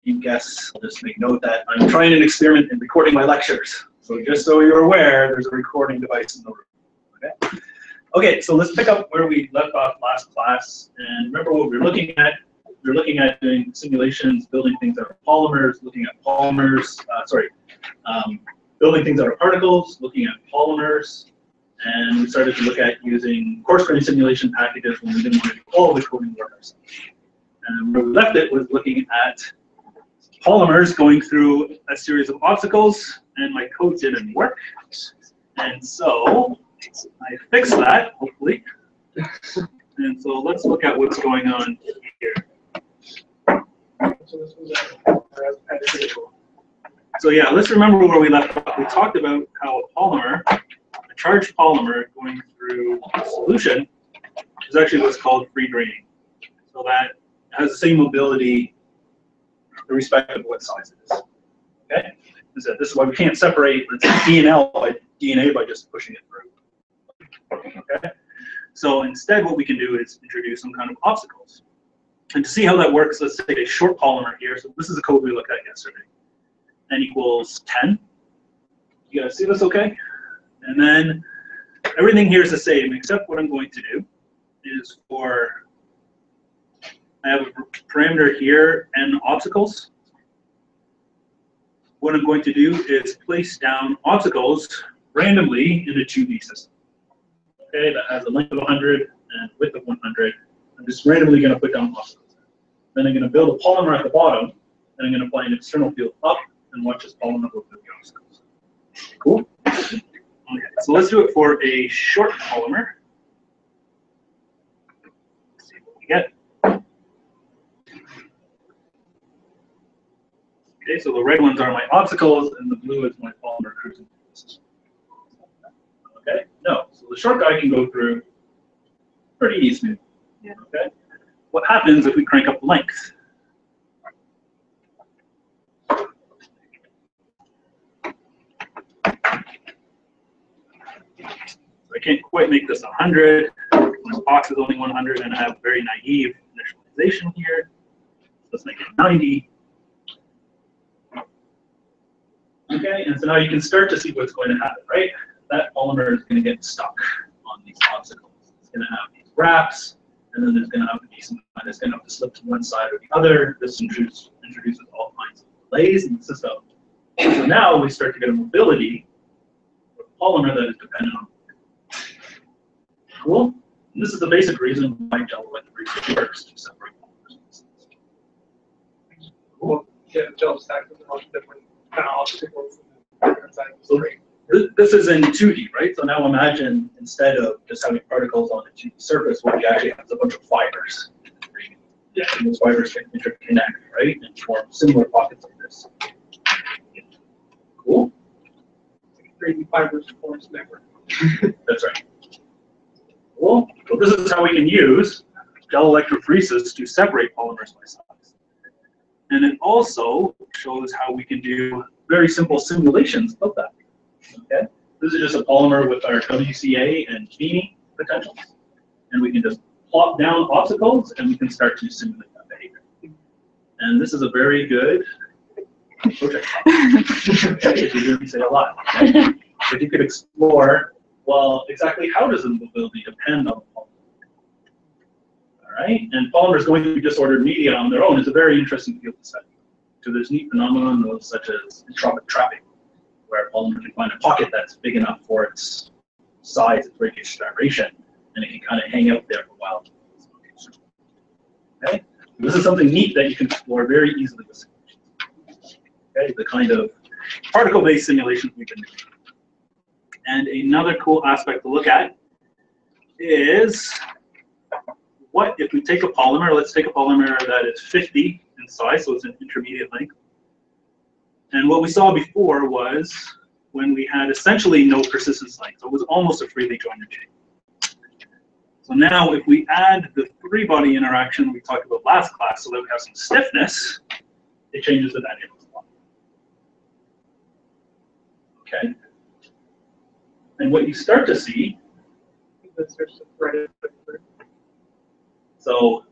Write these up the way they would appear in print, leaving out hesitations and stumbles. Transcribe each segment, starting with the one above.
you guess, I'll just make note that I'm trying an experiment in recording my lectures. So just so you're aware, there's a recording device in the room. Okay? Okay, so let's pick up where we left off last class. And remember what we were looking at? We were looking at doing simulations, building things that are polymers, looking at polymers, building things that are particles, looking at polymers, and we started to look at using coarse-grained simulation packages when we didn't want to do all the coding work ourselves. And where we left it was looking at polymers going through a series of obstacles, and my code didn't work. And so I fixed that, hopefully. And so let's look at what's going on here. So yeah, let's remember where we left off. We talked about how a polymer, a charged polymer going through a solution, is actually what's called free draining. So that it has the same mobility irrespective of what size it is. Okay? This is why we can't separate, let's say, DNA by just pushing it through. Okay? So instead what we can do is introduce some kind of obstacles. And to see how that works, let's take a short polymer here. So this is the code we looked at yesterday. N equals 10. You guys see this okay? And then everything here is the same, except what I'm going to do is I have a parameter here, n obstacles. What I'm going to do is place down obstacles randomly in a 2D system. Okay, that has a length of 100 and width of 100. I'm just randomly going to put down obstacles. Then I'm going to build a polymer at the bottom, and I'm going to apply an external field up and watch this polymer go through the obstacles. Cool? Okay, so let's do it for a short polymer. Let's see what we get. Okay, so the red ones are my obstacles, and the blue is my polymer cruising. Okay, no, so the short guy can go through pretty easily. Yeah. Okay, what happens if we crank up the length? I can't quite make this 100. My box is only 100, and I have very naive initialization here. Let's make it 90. Okay, and so now you can start to see what's going to happen, right? That polymer is going to get stuck on these obstacles. It's going to have these wraps, and then there's going to have to be some kind that's going to have to slip to one side or the other. This introduces all kinds of delays in the system. So now we start to get a mobility of polymer that is dependent on. Cool. And this is the basic reason why gel electrophoresis works to separate polymers. Cool. Yeah, gel stacks with a bunch of different kind of obstacles. So this is in 2D, right? So now imagine instead of just having particles on a 2D surface, what we actually have is a bunch of fibers. Yeah, and those fibers can interconnect, right, and form similar pockets like this. Cool. 3D fibers forms network. That's right. Cool. So this is how we can use gel electrophoresis to separate polymers by size. And it also shows how we can do very simple simulations of that. Okay. This is just a polymer with our WCA and Feeney potentials. And we can just plop down obstacles and we can start to simulate that behavior. And this is a very good project. Okay, you hear me say a lot. Okay? If you could explore, well, exactly how does the mobility depend on the polymer? All right, and polymers going through disordered media on their own is a very interesting field to study. So there's neat phenomena such as entropic trapping, where a polymer can find a pocket that's big enough for its size, its radius gyration, and it can kind of hang out there for a while. Okay, this is something neat that you can explore very easily with simulations. Okay, the kind of particle-based simulations we can do. And another cool aspect to look at is what if we take a polymer, let's take a polymer that is 50 in size, so it's an intermediate length. And what we saw before was when we had essentially no persistence length, so it was almost a freely joined chain. So now if we add the three-body interaction we talked about last class so that we have some stiffness, it changes the dynamics a lot. Okay? And what you start to see, so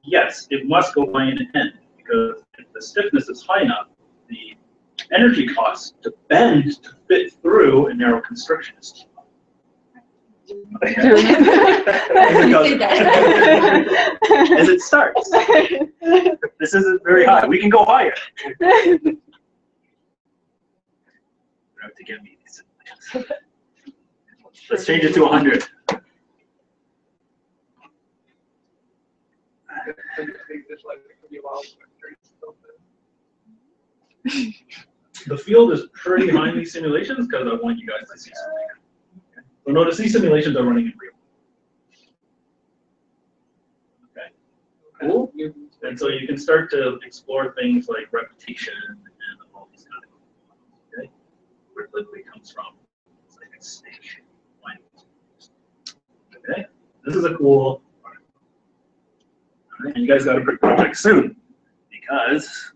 yes, it must go by an end, because if the stiffness is high enough, the energy cost to bend to fit through a narrow constriction is too high. As it starts. This isn't very high. We can go higher. You have to get me these simulations. Let's change it to 100. The field is pretty high in these simulations because I want you guys to see something. So notice these simulations are running in real. Okay. Cool. And so you can start to explore things like repetition and all these kind of things. Okay. Where it literally comes from. It's like a snake. Okay. This is a cool part. All right. And you guys got a big project soon because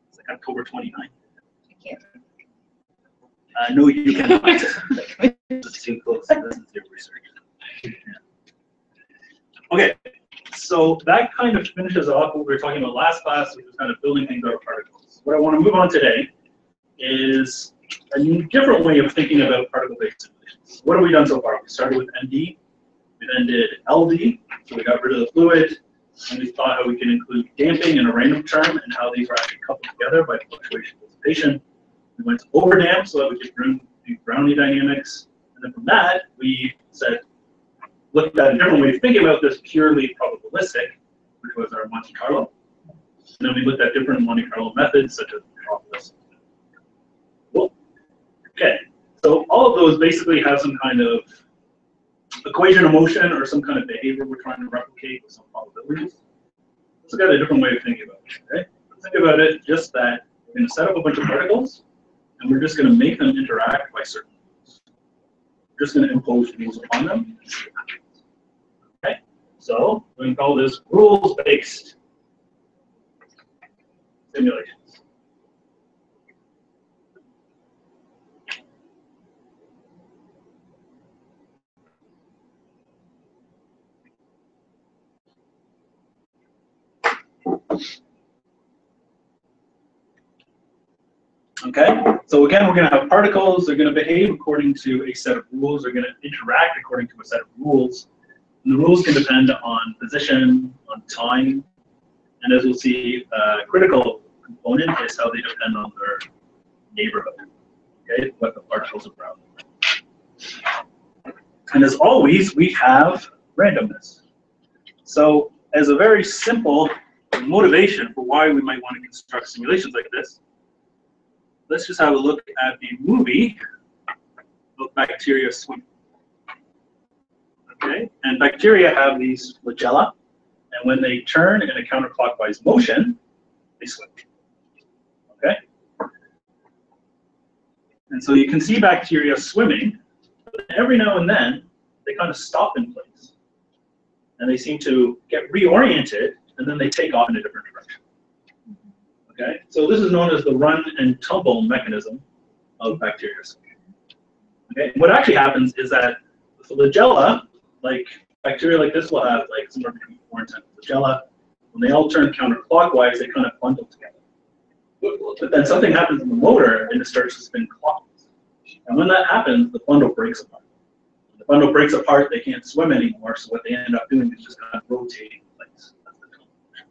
it's like October 29th. I can't. No, you cannot. It's too close. This is your research. Yeah. Okay, so that kind of finishes off what we were talking about last class, which was kind of building things out of particles. What I want to move on today is a different way of thinking about particle-based simulations. What have we done so far? We started with MD, we then did LD, so we got rid of the fluid, and we thought how we can include damping in a random term and how these are actually coupled together by fluctuation dissipation. We went to overdamp so that we could do Brownian dynamics. And then from that, we said, looked at a different way of thinking about this purely probabilistic, which was our Monte Carlo. And then we looked at different Monte Carlo methods, such as probabilistic. Cool. Okay, so all of those basically have some kind of equation of motion or some kind of behavior we're trying to replicate with some probabilities. Let's look at a different way of thinking about it. Okay? Think about it just that we're going to set up a bunch of particles, and we're just going to make them interact by certain rules. We're just going to impose rules upon them. Okay, so we're going to call this rules-based simulations. Okay, so again, we're going to have particles. They're going to behave according to a set of rules. They're going to interact according to a set of rules. And the rules can depend on position, on time, and as we'll see, a critical component is how they depend on their neighborhood, okay, what the particles are around. And as always, we have randomness. So as a very simple motivation for why we might want to construct simulations like this, let's just have a look at the movie of bacteria swimming. Okay, and bacteria have these flagella, and when they turn in a counterclockwise motion, they swim. Okay? And so you can see bacteria swimming, but every now and then, they kind of stop in place. And they seem to get reoriented, and then they take off in a different direction. Okay? So this is known as the run and tumble mechanism of bacteria swimming. Okay? What actually happens is that the flagella, like bacteria like this will have like somewhere between 4 and 10 flagella. When they all turn counterclockwise, they kind of bundle together. But then something happens in the motor and it starts to spin clockwise. And when that happens, the bundle breaks apart. When the bundle breaks apart, they can't swim anymore, so what they end up doing is just kind of rotating in place. That's the tumble motion.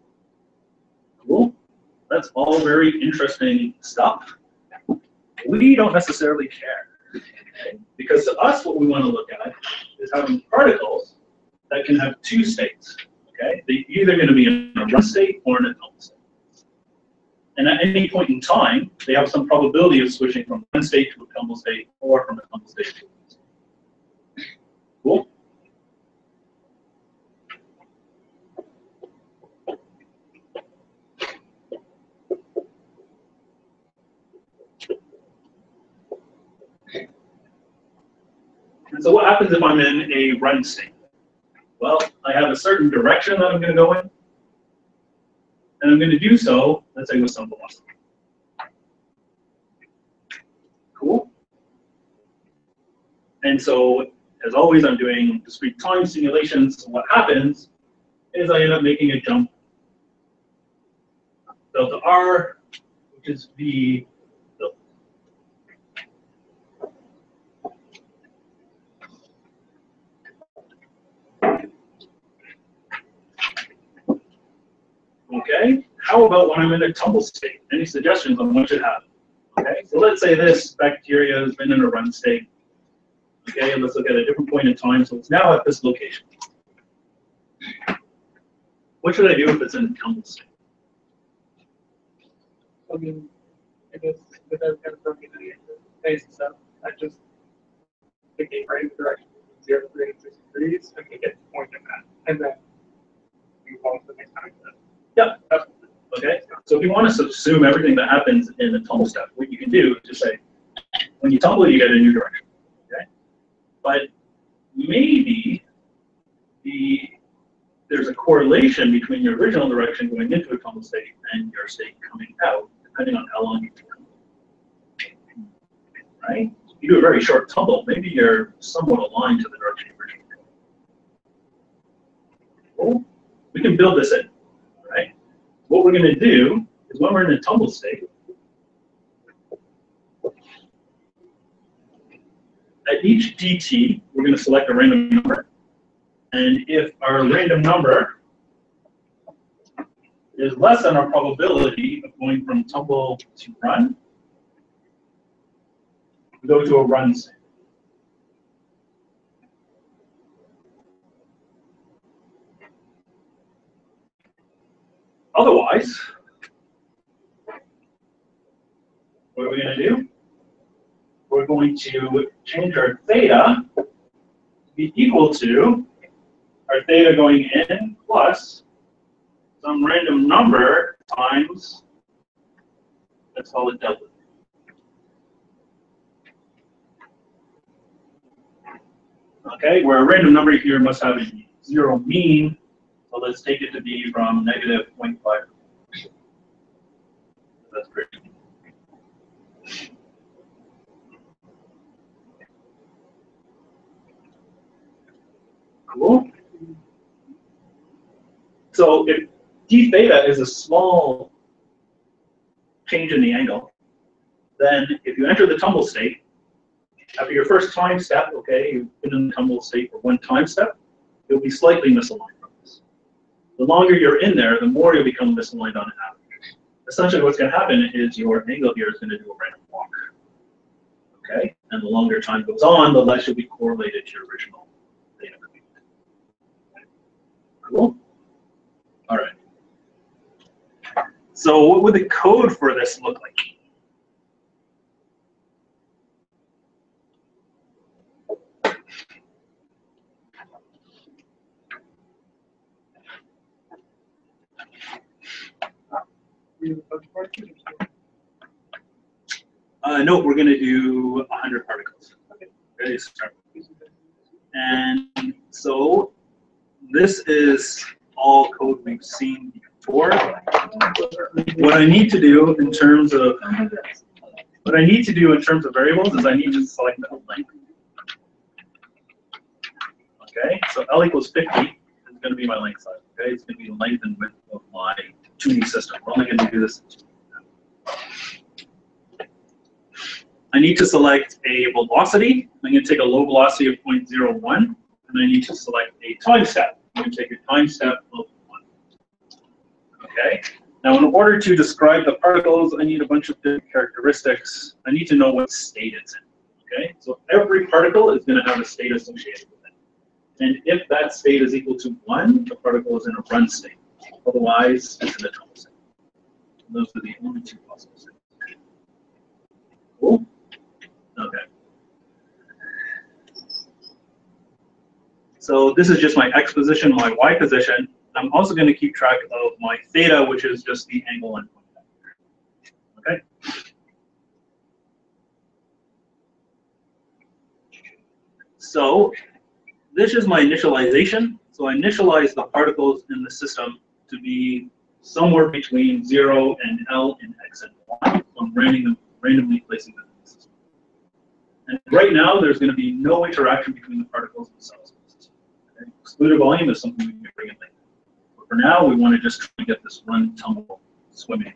Cool? That's all very interesting stuff. We don't necessarily care. Okay? Because to us, what we want to look at is having particles that can have two states. Okay? They're either going to be in a run state or in a tumble state. And at any point in time, they have some probability of switching from one state to a tumble state or from a tumble state to a run state. Cool? And so what happens if I'm in a run state? Well, I have a certain direction that I'm going to go in. And I'm going to do so, let's say, with some velocity. Cool? And so, as always, I'm doing discrete time simulations. So what happens is I end up making a jump delta R, which is V delta. Okay, how about when I'm in a tumble state? Any suggestions on what should happen? Okay, so let's say this bacteria has been in a run state. Okay, let's look at a different point in time. So it's now at this location. What should I do if it's in a tumble state? I mean, I guess without kind of broken any phase and stuff, I just pick a random direction 0 to 360 degrees and get the point in that. And then move on to the next time. Yeah. Okay. So if you want to subsume everything that happens in the tumble step, what you can do is just say, when you tumble, you get a new direction. Okay. But maybe there's a correlation between your original direction going into a tumble state and your state coming out, depending on how long you've been tumbling. Right? If you do a very short tumble, maybe you're somewhat aligned to the direction you originally did. Well, we can build this in. Right? What we're going to do is when we're in a tumble state, at each dt, we're going to select a random number. And if our random number is less than our probability of going from tumble to run, we go to a run state. Otherwise, what are we going to do? We're going to change our theta to be equal to our theta going in plus some random number times, let's call it delta. Okay, where a random number here must have a 0 mean, so let's take it to be from negative 0.5. That's great. Cool. So if d theta is a small change in the angle, then if you enter the tumble state, after your first time step, okay, you've been in the tumble state for one time step, you'll be slightly misaligned from this. The longer you're in there, the more you'll become misaligned on average. Essentially what's going to happen is your angle here is going to do a random walk. Okay? And the longer time goes on, the less you'll be correlated to your original theta. Cool? All right. So what would the code for this look like? No, we're going to do 100 particles. Okay, start. And so this is all code we've seen before. What I need to do in terms of variables is I need to select the length. Okay, so L equals 50 is going to be my length size. Okay, it's going to be the length and width of my 2D system. We're only going to do this. I need to select a velocity. I'm going to take a low velocity of 0.01, and I need to select a time step. I'm going to take a time step of 1. Okay. Now, in order to describe the particles, I need a bunch of different characteristics. I need to know what state it's in. Okay. So every particle is going to have a state associated with it. And if that state is equal to 1, the particle is in a run state. Otherwise, it's in a tumble state. And those are the only two possible states. Cool. Okay. So this is just my x position, my y position. I'm also going to keep track of my theta, which is just the angle and point vector. Okay. So this is my initialization. So I initialize the particles in the system to be somewhere between 0 and L in x and y. So I'm randomly placing them in the system. And right now, there's going to be no interaction between the particles themselves. Okay? Excluded volume is something we can bring in later. But for now, we want to just try to get this run tumble swimming.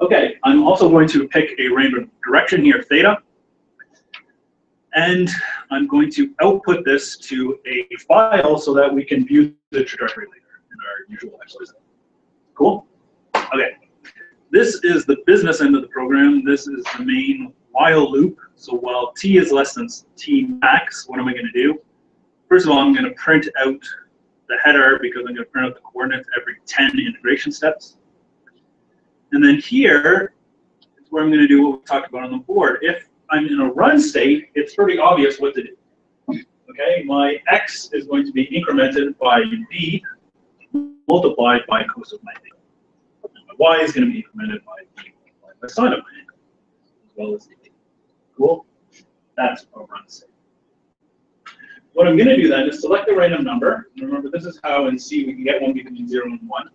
Okay, I'm also going to pick a random direction here, theta, and I'm going to output this to a file so that we can view the trajectory later in our usual exercise. Cool? Okay, this is the business end of the program. This is the main while loop. So while t is less than t max, what am I going to do? First of all, I'm going to print out the header because I'm going to print out the coordinates every 10 integration steps. And then here is where I'm going to do what we talked about on the board. If I'm in a run state, it's pretty obvious what to do. Okay, my x is going to be incremented by b multiplied by cos of my theta. And my y is going to be incremented by b multiplied by sine of my theta, as well as the theta. Cool? That's a run state. What I'm going to do then is select a random number. Remember, this is how in C we can get one between 0 and 1.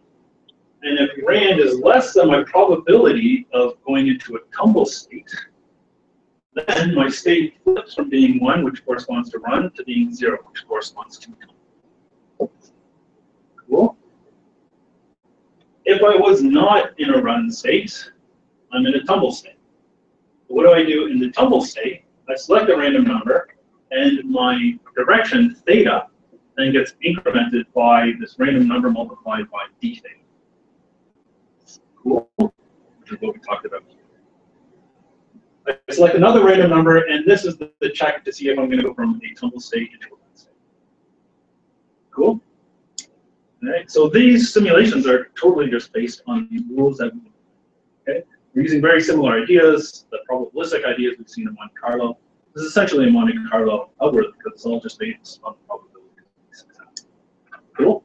And if rand is less than my probability of going into a tumble state, then my state flips from being 1, which corresponds to run, to being 0, which corresponds to tumble. Cool? If I was not in a run state, I'm in a tumble state. What do I do in the tumble state? I select a random number, and my direction, theta, then gets incremented by this random number multiplied by d theta. Cool? Which is what we talked about. I select another random number, and this is the check to see if I'm going to go from a tumble state into a run state. Cool? All right, so these simulations are totally just based on the rules that we know. Okay? We're using very similar ideas, the probabilistic ideas we've seen in Monte Carlo. This is essentially a Monte Carlo algorithm because it's all just based on probability of success. Cool?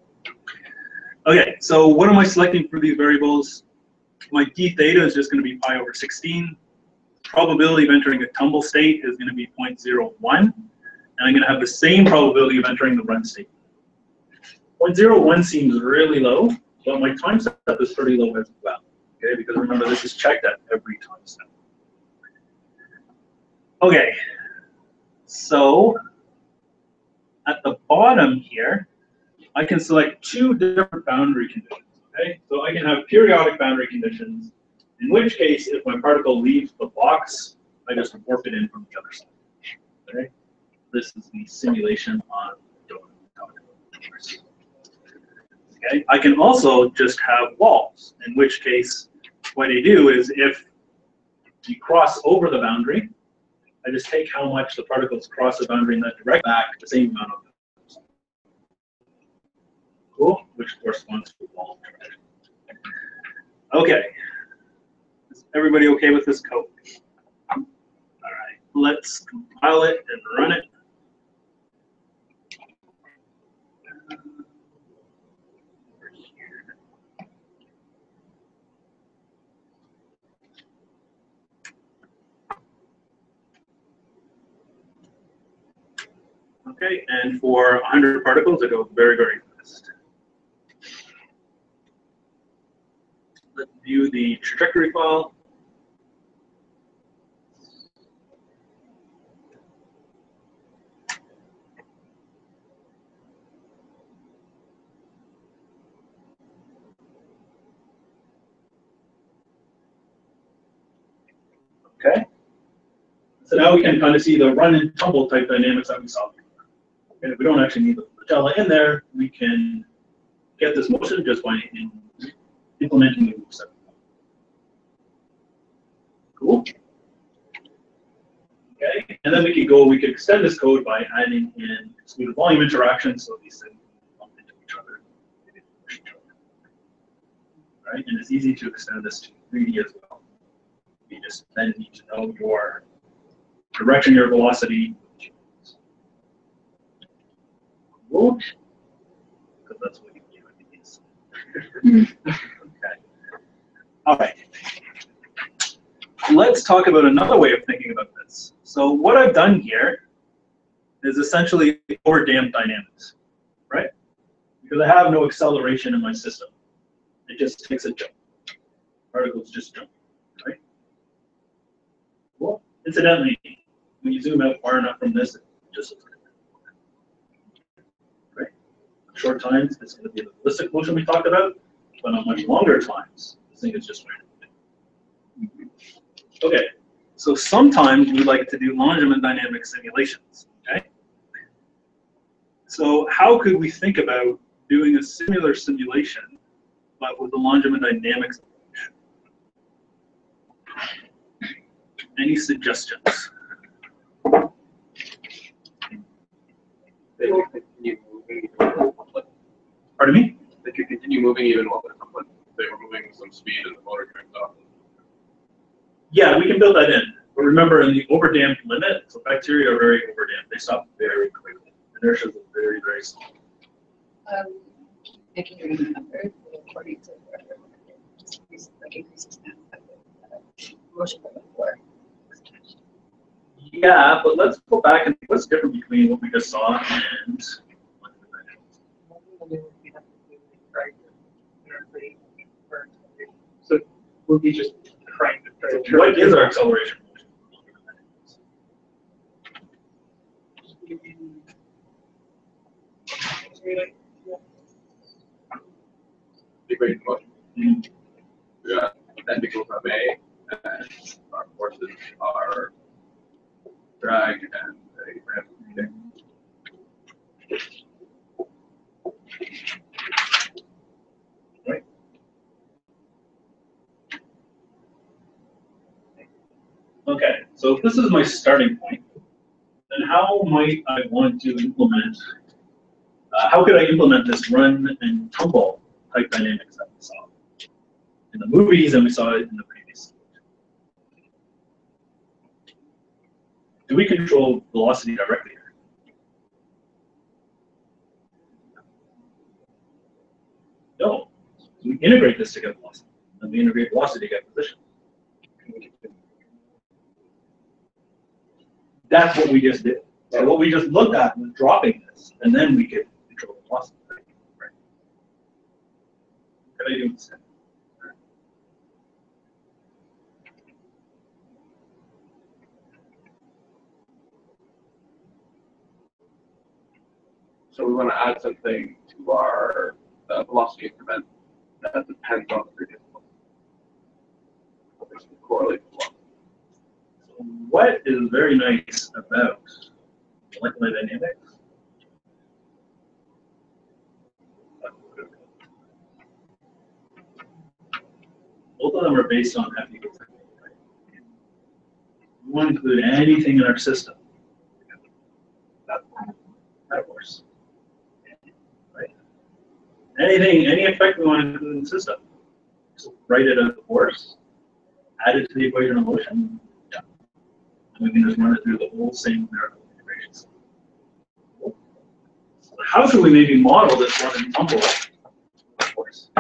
Okay, so what am I selecting for these variables? My d theta is just going to be pi over 16. Probability of entering a tumble state is going to be 0.01. And I'm going to have the same probability of entering the run state. 0.01 seems really low, but my time step is pretty low as well. Okay, because remember, this is checked at every time step. Okay, so at the bottom here, I can select two different boundary conditions. Okay, so I can have periodic boundary conditions, in which case, if my particle leaves the box, I just warp it in from the other side. Okay, this is the simulation on donut. Okay, I can also just have walls, in which case, what I do is if you cross over the boundary, I just take how much the particles cross the boundary in that direction back the same amount of them. Cool, which corresponds to wall direction. Okay, is everybody okay with this code? All right, let's compile it and run it. Okay, and for 100 particles, it goes very, very fast. Let's view the trajectory file. Okay, so now we can kind of see the run and tumble type dynamics that we saw before. And if we don't actually need the flagella in there, we can get this motion just by implementing the loop set. Cool. Okay, and then we could extend this code by adding in excluded volume interactions, so these things bump into each other. Right, and it's easy to extend this to 3D as well. You just then need to know your direction, your velocity. Cool. Because that's what you do in these. Okay. All right. Let's talk about another way of thinking about this. So what I've done here is essentially over-damped dynamics, right? Because I have no acceleration in my system. It just takes a jump. Particles just jump, right? Well, incidentally, when you zoom out far enough from this, it just looks like right? Short times, it's going to be the ballistic motion we talked about, but on much longer times, this thing is just random. Okay, so sometimes we like to do Langevin dynamic simulations, okay? So how could we think about doing a similar simulation, but with the Langevin dynamics approach? Any suggestions? They will continue moving even with the template. Pardon me? They could continue moving even while the template. They were moving with some speed and the motor turns off. Yeah, we can build that in. But remember, in the overdamped limit, so bacteria are very overdamped. They stop very quickly. Inertia is very, very small. I can hear the number according to whatever just like increases that motion by the floor. Yeah, but let's go back and what's different between what we just saw and So we'll be just trying to what is our acceleration? Big range of motion. Yeah, that equals MA, and our forces are drag and a random Right. Okay, so if this is my starting point, then how might I want to implement, how could I implement this run and tumble type dynamics that we saw in the movies and we saw it in the previous? Do we control velocity directly here? No. We integrate this to get velocity, and we integrate velocity to get position. That's what we just did. So what we just looked at was dropping this, and then we could control the velocity. Right? Could I do the same? So we want to add something to our velocity increment that depends on the previous one. Correlate the velocity. So what is very nice about molecular dynamics? Both of them are based on F equals M. Right? We want to include anything in our system. That force. Right? Anything, any effect we want to include in the system. So write it as a force, add it to the equation of motion, yeah. And we can just run it through the whole same numerical integrations. Cool. So how should we maybe model this run and tumble force?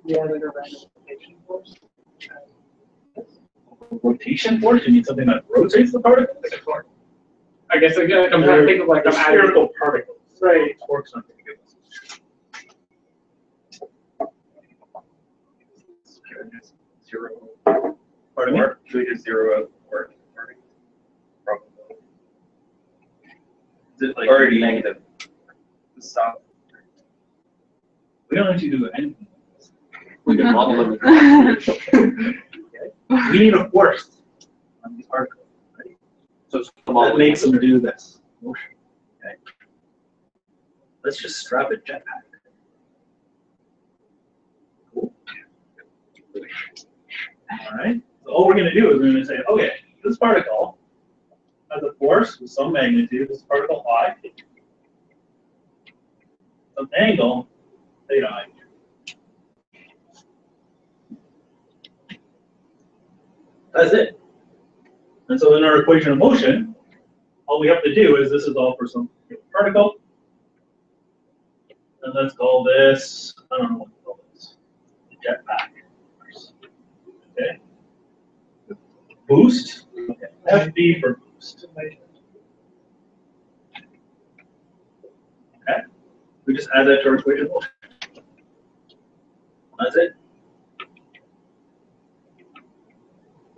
Yeah, like a random rotation force. Rotation force? You need something that rotates the particle? Like a torque. I guess I'm trying to think of like the I'm adding. spherical particles. Right. Torque's not going to give us. Zero. Pardon me? Should we just zero out work? Probably. Is it like Already negative. Stop. We don't actually do anything. We can model them. We need a force on these particles, right? So it's That makes them do this motion. Okay. Let's just strap a jetpack. Cool. All right. So all we're going to do is we're going to say, okay, this particle has a force with some magnitude. This particle I, some angle theta I. That's it. And so in our equation of motion, all we have to do is this is all for some particle. And let's call this, I don't know what to call this, the jetpack. Okay. Boost. Okay. FB for boost. Okay. We just add that to our equation of motion. That's it.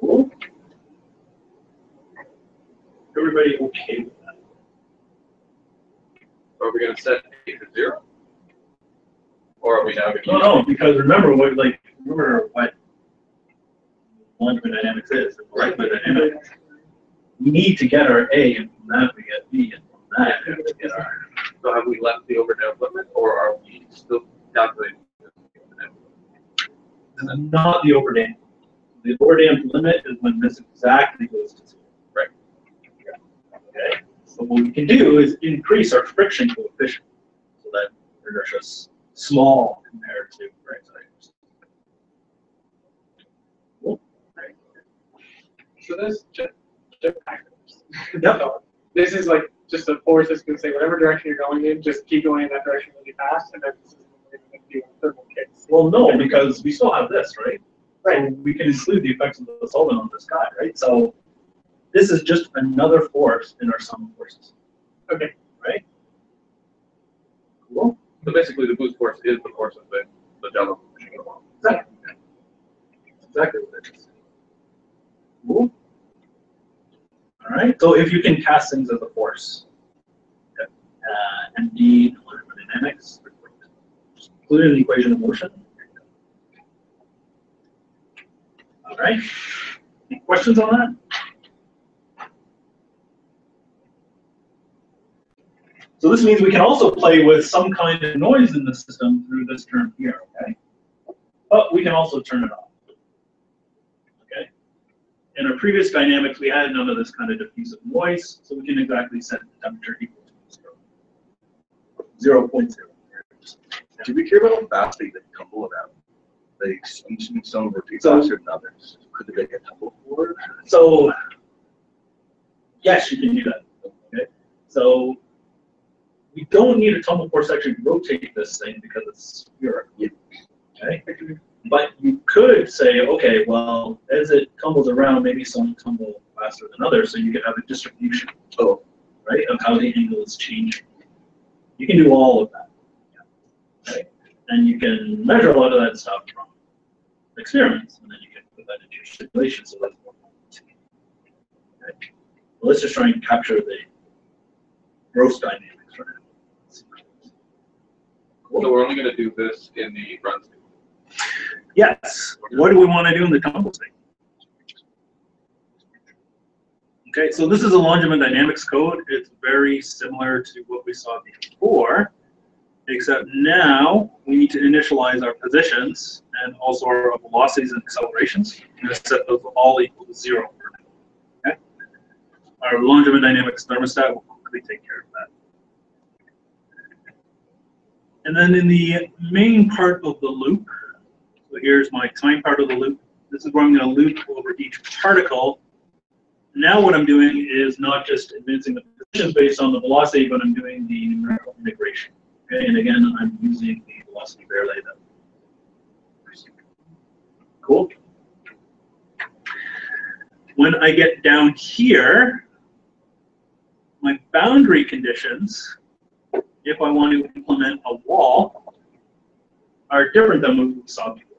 Cool. Everybody okay with that? Are we going to set A to 0? Or are we now going to No, because remember what quantum dynamics is, and molecular dynamics. We need to get our A, and from that we get B, and from that we get R. So have we left the overdown limit, or are we still calculating the overdown limit? Not the overdamped. The overdamped limit is when this exactly goes to 0. Right. Okay. So what we can do is increase our friction coefficient so that inertia is small compared to right side. Cool. Right. So this just backwards. Yep. So this is like just a force that's going to say whatever direction you're going in, just keep going in that direction really fast, and then this is what we're going to do in thermal case. Well, no, because we still have this, right? Right. So we can include the effects of the solvent on this guy, right? So this is just another force in our sum of forces. Okay. Right? Cool. So basically, the boost force is the force of the jello pushing it along. Exactly. That's exactly what it is. Cool. All right. So if you can cast things as a force, MD, thermodynamics, just include an equation of motion. All right. Any questions on that? So this means we can also play with some kind of noise in the system through this term here, okay? But we can also turn it off. Okay? In our previous dynamics, we had none of this kind of diffusive noise, so we can exactly set the temperature equal to 0. 0.0. Do we care about how fast they tumble about? They some rotate faster than others. Could they make a tumble forward? So, yes, you can do that. Okay? So, we don't need a tumble force to actually rotate this thing because it's spherical. Okay? But you could say, okay, well, as it tumbles around, maybe some tumble faster than others, so you could have a distribution, right, of how the angle is changing. You can do all of that. Okay? And you can measure a lot of that stuff from experiments, and then you can put that into your simulation. So that's more fun. Okay? Well, let's just try and capture the gross dynamics right now. Cool. So we're only going to do this in the run state. Yes. What do we want to do in the tumble state? Okay, so this is a Langevin dynamics code. It's very similar to what we saw before, except now we need to initialize our positions and also our velocities and accelerations. We're going to set those all equal to 0 for now. Okay? Our Langevin dynamics thermostat will quickly take care of that. And then in the main part of the loop, so here's my time part of the loop. This is where I'm going to loop over each particle. Now what I'm doing is not just advancing the positions based on the velocity, but I'm doing the numerical integration. Okay, and again, I'm using the velocity Verlet. Cool. When I get down here, my boundary conditions, if I want to implement a wall, are different than what we saw before.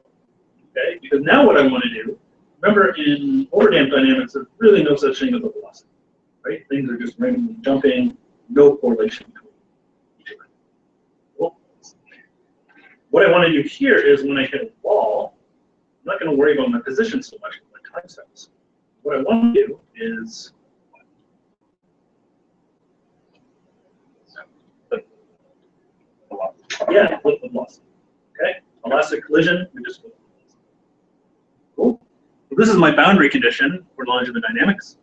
Okay, because now what I want to do, remember in overdamped dynamics, there's really no such thing as a velocity, right? Things are just randomly jumping, no correlation between each of them. Cool. What I want to do here is when I hit a wall, I'm not going to worry about my position so much with my time steps. What I want to do is flip the velocity. Okay, elastic collision, we just flip the velocity. Cool. So this is my boundary condition for Langevin dynamics.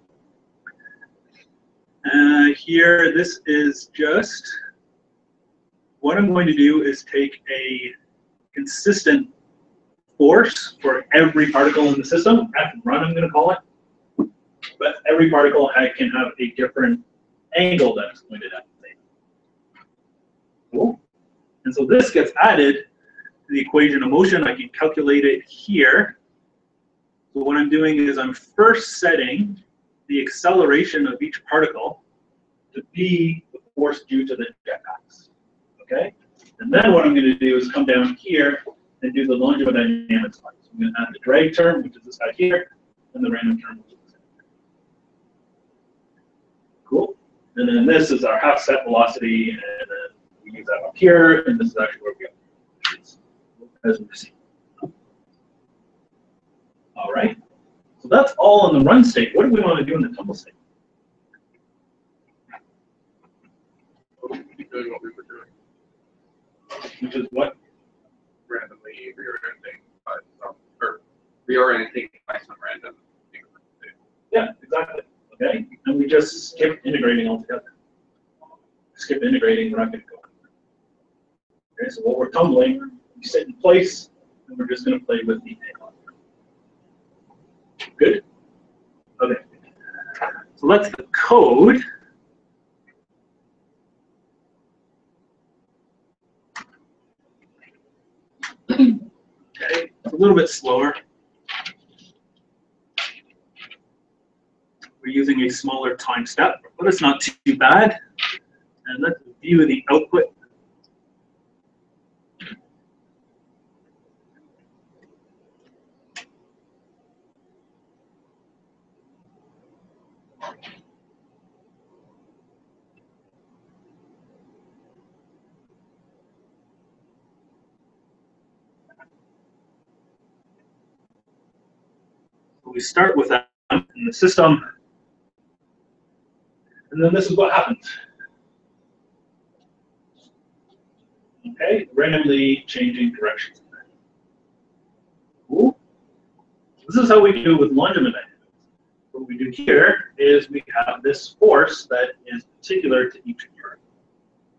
Here, this is just what I'm going to do is take a consistent force for every particle in the system. F1, I'm going to call it. But every particle can have a different angle that it's going to have. Cool. And so this gets added to the equation of motion. I can calculate it here. So what I'm doing is I'm first setting the acceleration of each particle to be the force due to the jetpacks. Okay? And then what I'm going to do is come down here and do the Langevin dynamics part. So I'm going to add the drag term, which is this guy here, and the random term, which is this guy. Cool. And then this is our half set velocity, and then we use that up here, and this is actually where we go. as we've seen. All right. So that's all in the run state. What do we want to do in the tumble state? Keep doing what we were doing. Which is what? Randomly reorienting by some, or reorienting by some random thing. Yeah, exactly. Okay. And we just skip integrating altogether. Skip integrating, we're not going to go. Okay, so while we're tumbling, we sit in place, and we're just going to play with the A. Good? Okay. So that's the code. Okay, it's a little bit slower. We're using a smaller time step, but it's not too bad. And let's view the output. So we start with that in the system, and then this is what happens. Okay, randomly changing directions. Cool. This is how we do with longitudinal dynamics. What we do here is we have this force that is particular to each part.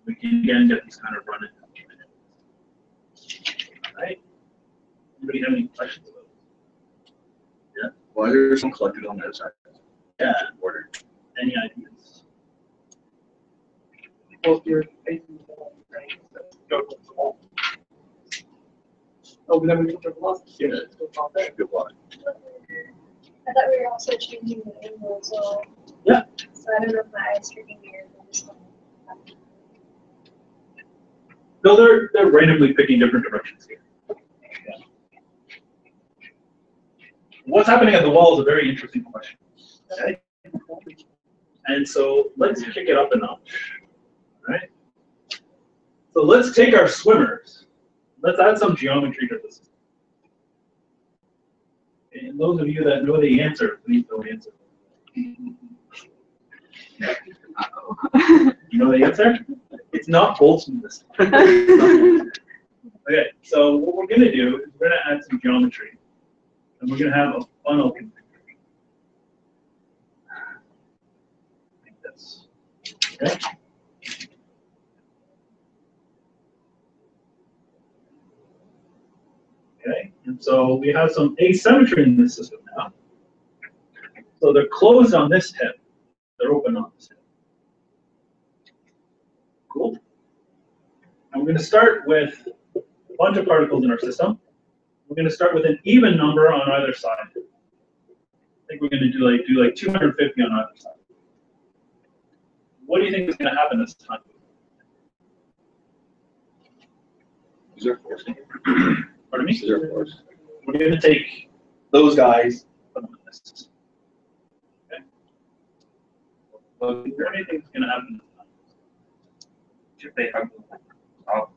We can again get these kind of running. All right. Anybody have any questions about this? Yeah. Why is there some collected on the other side? Yeah. Order. Any ideas? Well, if you're facing the wall, right, so go to the wall. Oh, but then we get the velocity. Yeah. Go pop there. Good luck. I thought we were also changing the angle as well. Yeah. So I don't know if my eyes tricking me or if this one. No, they're randomly picking different directions here. Yeah. What's happening at the wall is a very interesting question. Okay. And so let's kick it up a notch. All right. So let's take our swimmers. Let's add some geometry to this. And those of you that know the answer, please don't answer. You know the answer? It's not Boltzmann. Okay, so what we're going to do is we're going to add some geometry, and we're going to have a funnel configuration. Like this. Okay. Okay, and so we have some asymmetry in this system now. So they're closed on this tip. They're open on this tip. Cool. And we're going to start with a bunch of particles in our system. We're going to start with an even number on either side. I think we're going to do like 250 on either side. What do you think is going to happen this time? Is there a force? Pardon me? Is there a force? We're going to take those guys, put them in this. Okay. Well, is there anything that's going to happen this time? Should they have top?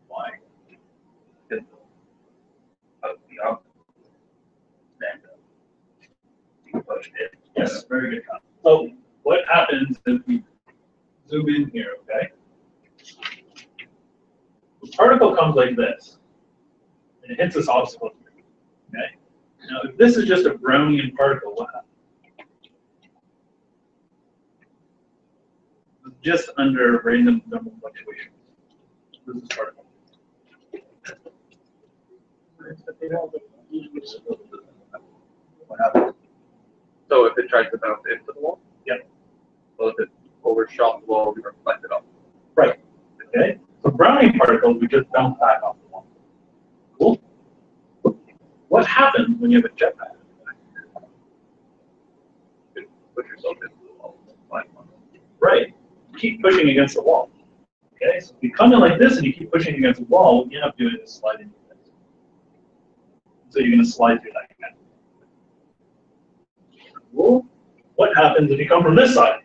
Why? Yes, very good comment. So what happens if we zoom in here, okay? The particle comes like this, and it hits this obstacle here, okay? Now, if this is just a Brownian particle, what happens? Just under random number fluctuations. This is particle. What happens? So if it tries to bounce into the wall? Yep. Well, if it overshot the wall, we reflect it off. Right. Okay. So Brownian particles, we just bounce back off the wall. Cool. What happens when you have a jetpack? You can push yourself into the wall. Right. Keep pushing against the wall. Okay. So if you come in like this and you keep pushing against the wall, what you end up doing is sliding. So you're going to slide through that again. Cool. What happens if you come from this side?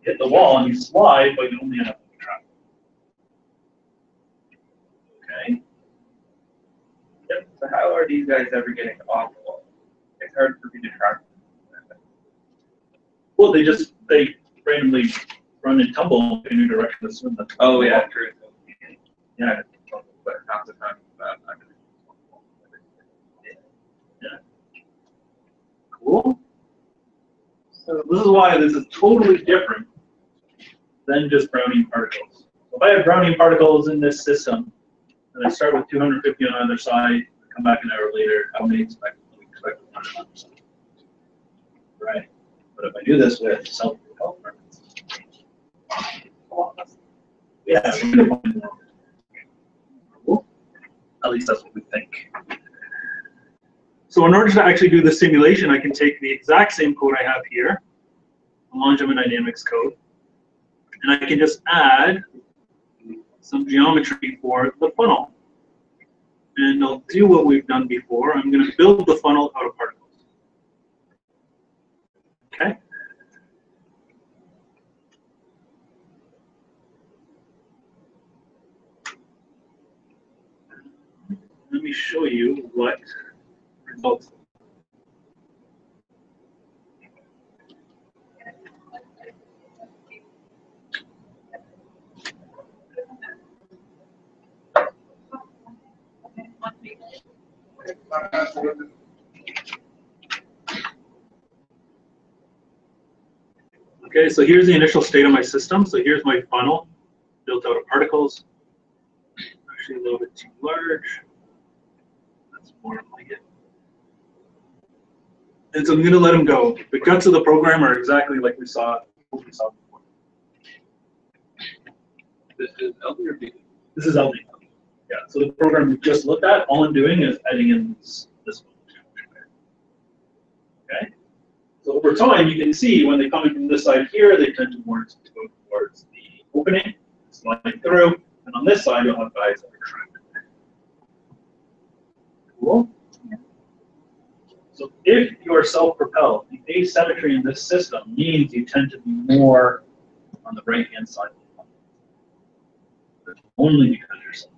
hit the wall and you slide, but you only end up with a trap. Okay. Yep. So how are these guys ever getting off the wall? It's hard for me to track. Well, they randomly run and tumble in a new direction to swim. Oh yeah, true. Yeah, but half the time I'm in Yeah. Cool. So this is why this is totally different than just Brownian particles. So if I have Brownian particles in this system, and I start with 250 on either side, come back an hour later, how many expect one on the other side? Right. But if I do this with self-propelled particles, yeah, we're going to find more. Cool. At least that's what we think. So in order to actually do the simulation, I can take the exact same code I have here, the Longevity Dynamics code, and I can just add some geometry for the funnel. And I'll do what we've done before. I'm going to build the funnel out of particles. Okay? Let me show you what results. Okay, so here's the initial state of my system. So here's my funnel built out of particles. Actually, a little bit too large. That's more like it. And so I'm going to let them go. The guts of the program are exactly like we saw before. This is LD or BD? This is LD. Yeah, so the program we just looked at, all I'm doing is adding in this one. Okay? So over time, you can see when they come in from this side here, they tend to go towards the opening, slide through, and on this side, you'll have guys that are trapped. Cool? Yeah. So if you are self-propelled, the asymmetry in this system means you tend to be more on the right-hand side of the funnel. But only because you're self-propelled.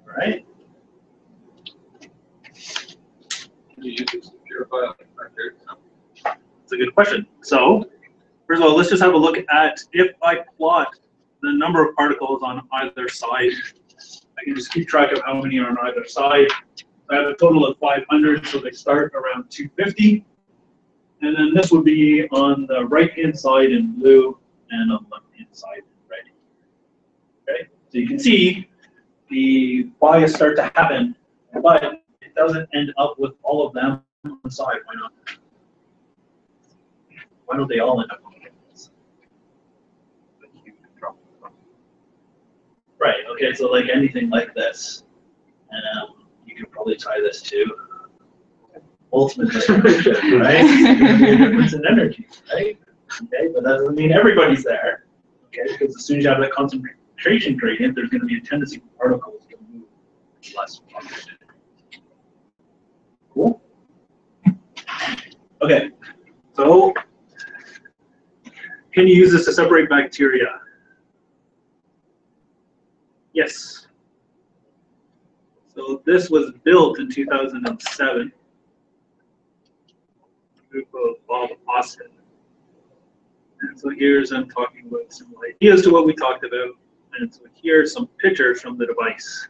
Right? Can you use this to purify factors? That's a good question. So, first of all, let's just have a look at if I plot the number of particles on either side. I can just keep track of how many are on either side. I have a total of 500, so they start around 250. And then this would be on the right-hand side in blue and on the left-hand side in red. Okay, so you can see the bias start to happen, but it doesn't end up with all of them on the side. Why not? Why don't they all end up on the side? Right, okay, so like anything like this, you could probably tie this to ultimate distribution, right? There's going to be a difference in energy, right? Okay, but that doesn't mean everybody's there, okay? Because as soon as you have that concentration gradient, there's going to be a tendency for particles to move less. Cool? Okay, so can you use this to separate bacteria? Yes. So this was built in 2007. Group of Bob Austin. And so here's I'm talking about some ideas to what we talked about. And so here's some pictures from the device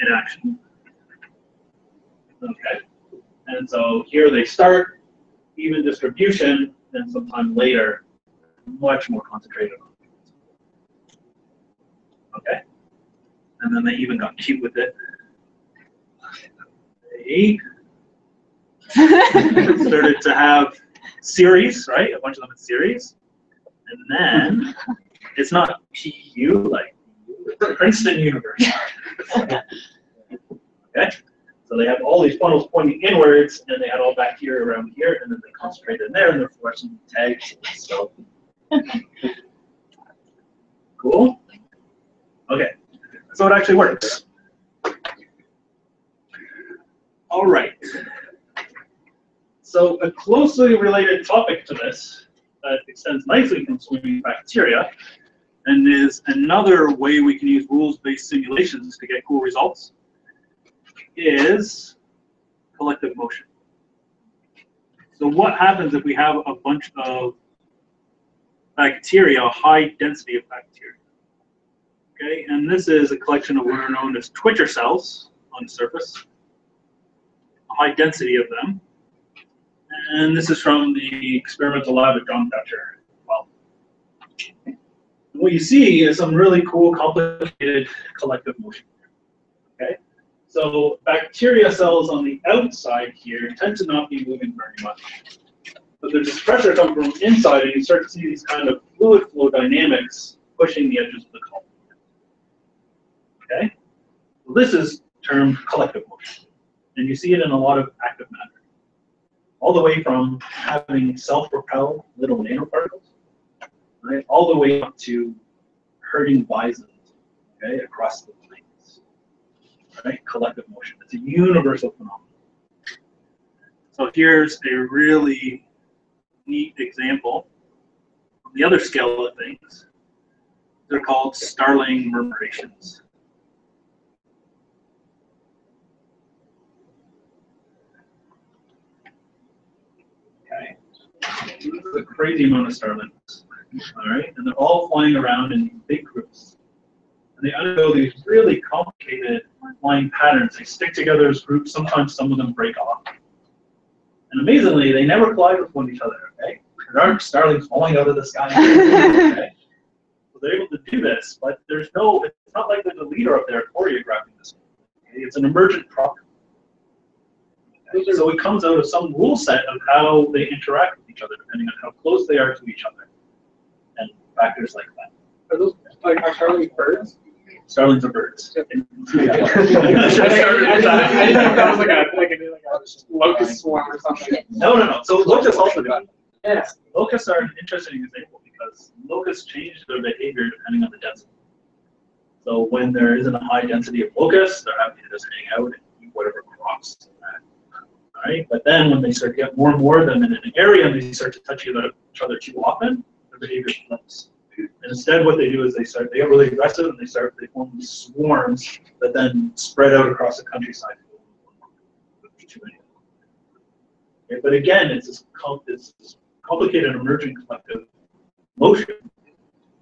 in action. Okay. And so here they start, even distribution, and sometime later, much more concentrated. Okay. And then they even got cute with it. They started to have series, right? A bunch of them in series. And then it's not PU, like it's Princeton University. Okay? So they have all these funnels pointing inwards, and they had all bacteria around here, and then they concentrated in there, and they're fluorescent tags. So cool? Okay. So it actually works. All right. So a closely related topic to this that extends nicely from swimming bacteria and is another way we can use rules-based simulations to get cool results is collective motion. So what happens if we have a bunch of bacteria, a high density of bacteria? Okay, and this is a collection of what are known as Twitcher cells on the surface, a high density of them. And this is from the experimental lab at John Thatcher. Well, what you see is some really cool, complicated collective motion. Okay, so bacteria cells on the outside here tend to not be moving very much. But there's this pressure coming from inside, and you start to see these kind of fluid flow dynamics pushing the edges of the column. Okay, so this is termed collective motion, and you see it in a lot of active matter, all the way from having self-propelled little nanoparticles, right, all the way up to herding bisons, okay, across the plains, right? Collective motion. It's a universal phenomenon. So here's a really neat example on the other scale of things. They're called starling murmurations. Okay, this is a crazy amount of starlings. All right, and they're all flying around in big groups, and they undergo these really complicated flying patterns. They stick together as groups. Sometimes some of them break off, and amazingly, they never collide with one each other. Okay, there aren't starlings falling out of the sky. Okay? So they're able to do this, but there's no. It's not like there's a leader up there choreographing this. Okay? It's an emergent problem. Okay? So it comes out of some rule set of how they interact with each other, depending on how close they are to each other, and factors like that. Are those like are starlings birds? Starlings are birds. Yeah. Yeah. I didn't know if that was like a locust swarm or something. No. So locusts also do. Yeah. Locusts are an interesting example because locusts change their behavior depending on the density. So when there isn't a high density of locusts, they're happy to just hang out and eat whatever crops. All right. But then when they start to get more and more of them in an area and they start to touch each other too often, their behavior flips. And instead, what they do is they get really aggressive and they form these swarms that then spread out across the countryside. Okay, but again, it's this complicated emergent collective motion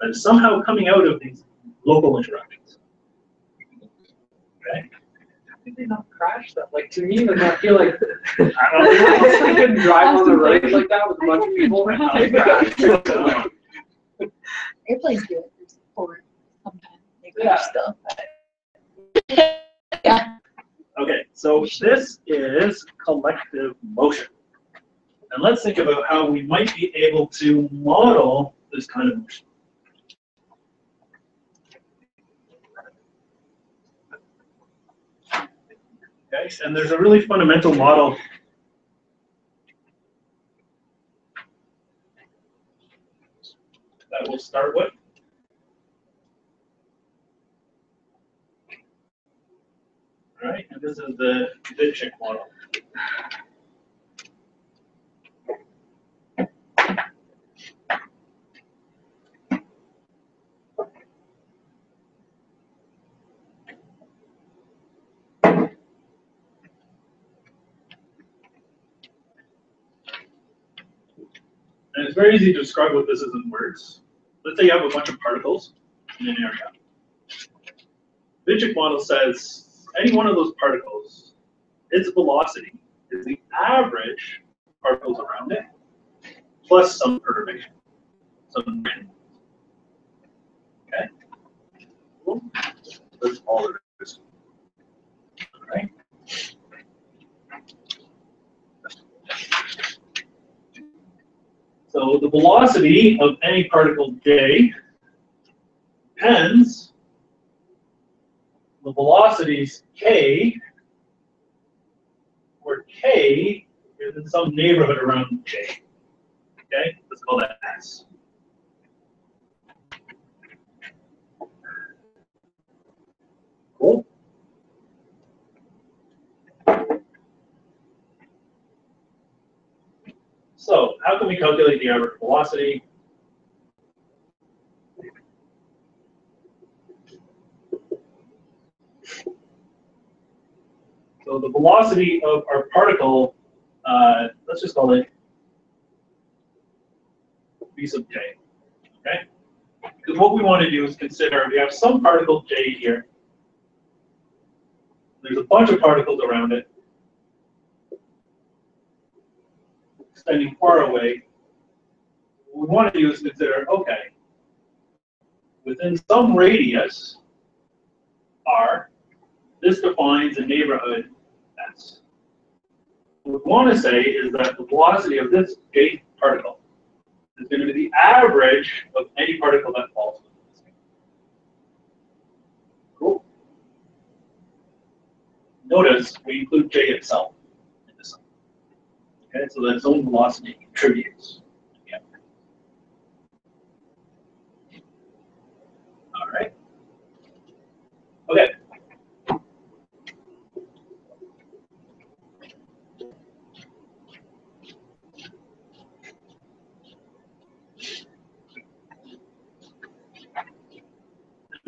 that is somehow coming out of these local interactions. Okay. How did they not crash that? Like to me, like I feel like I don't know. they couldn't drive on the road like that with a bunch of people. They crashed. Airplanes do it. There's forward sometimes. They Yeah. crash still. Yeah. Okay, so this is collective motion. And let's think about how we might be able to model this kind of motion. Okay, and there's a really fundamental model that we'll start with. All right, and this is the Ditchik model. And it's very easy to describe what this is in words. Let's say you have a bunch of particles in an area. The Ditchik model says any one of those particles, its velocity is the average particles around it, plus some perturbation. Some random. Okay? Cool. That's all it is. All right? So the velocity of any particle J depends the velocities K, where K is in some neighborhood around J. Okay, let's call that S. Cool. So how can we calculate the average velocity? So the velocity of our particle, let's just call it v sub j, okay? Because what we want to do is consider, we have some particle j here. There's a bunch of particles around it, extending far away. What we want to do is consider, okay, within some radius, r, this defines a neighborhood S. What we want to say is that the velocity of this j particle is going to be the average of any particle that falls within this neighborhood. Cool. Notice we include j itself in this. Okay, so that its own velocity contributes. Yeah. All right. Okay.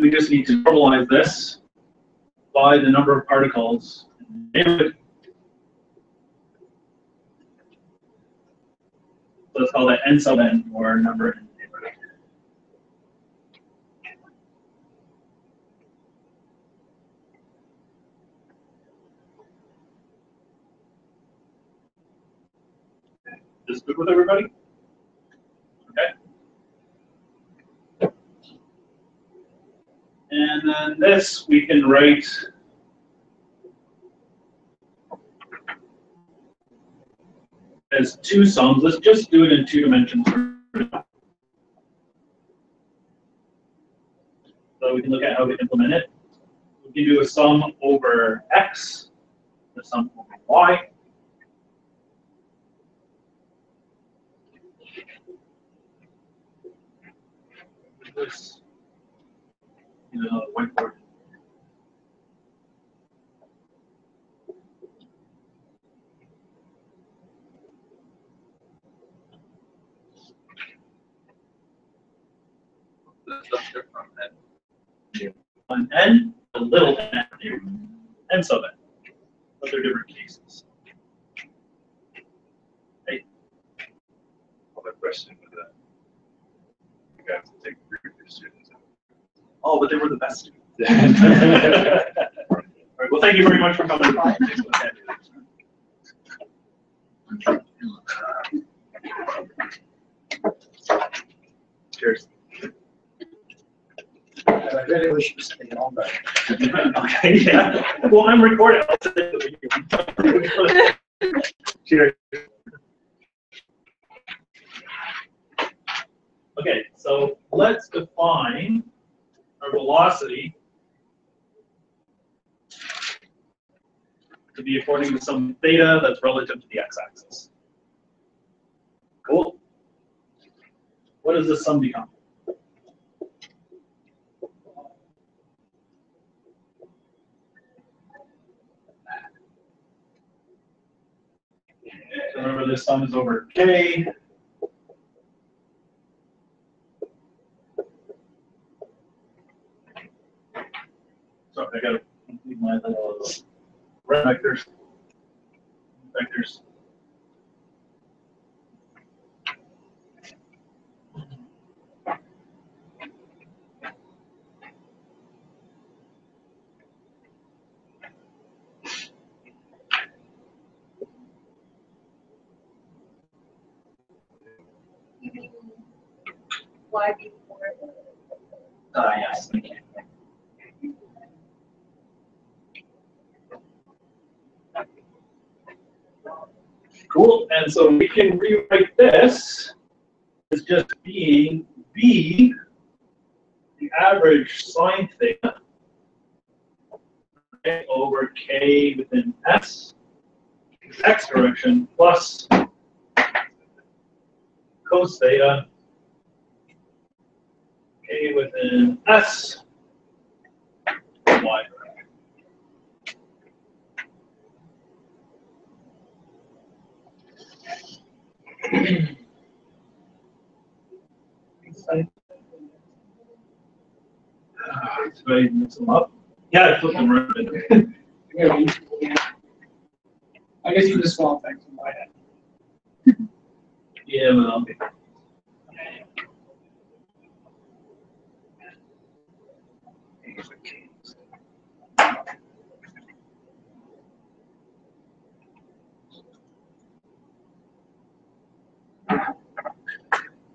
We just need to normalize this by the number of particles in the neighborhood. So let's call that n sub n, or number in the neighborhood. This good with everybody? Okay. And then this we can write as two sums. Let's just do it in 2 dimensions. So we can look at how to implement it. We can do a sum over x, a sum over y. This, whiteboard. The structure from that. On n, a little n sub n. But they're different cases. Hey. I have a question with that. You guys take previous students. Oh, but they were the best students. All right, well, thank you very much for coming. Cheers. I really wish you stayed on that. Okay, yeah. Well, I'm recording. I'll send it to you. Cheers. Okay, so let's define our velocity to be according to some theta that's relative to the x-axis. Cool. What does this sum become? So remember, this sum is over k. Sorry, I gotta complete my little red vectors. Vectors. Y before the. Yes. Cool. And so we can rewrite this as just being b, the average sine theta, okay, over k within s, x direction, plus cos theta, k within s, y direction. Did I mix them up? Yeah, I flipped them around. Yeah. I guess you just swap things in my head. Yeah, well.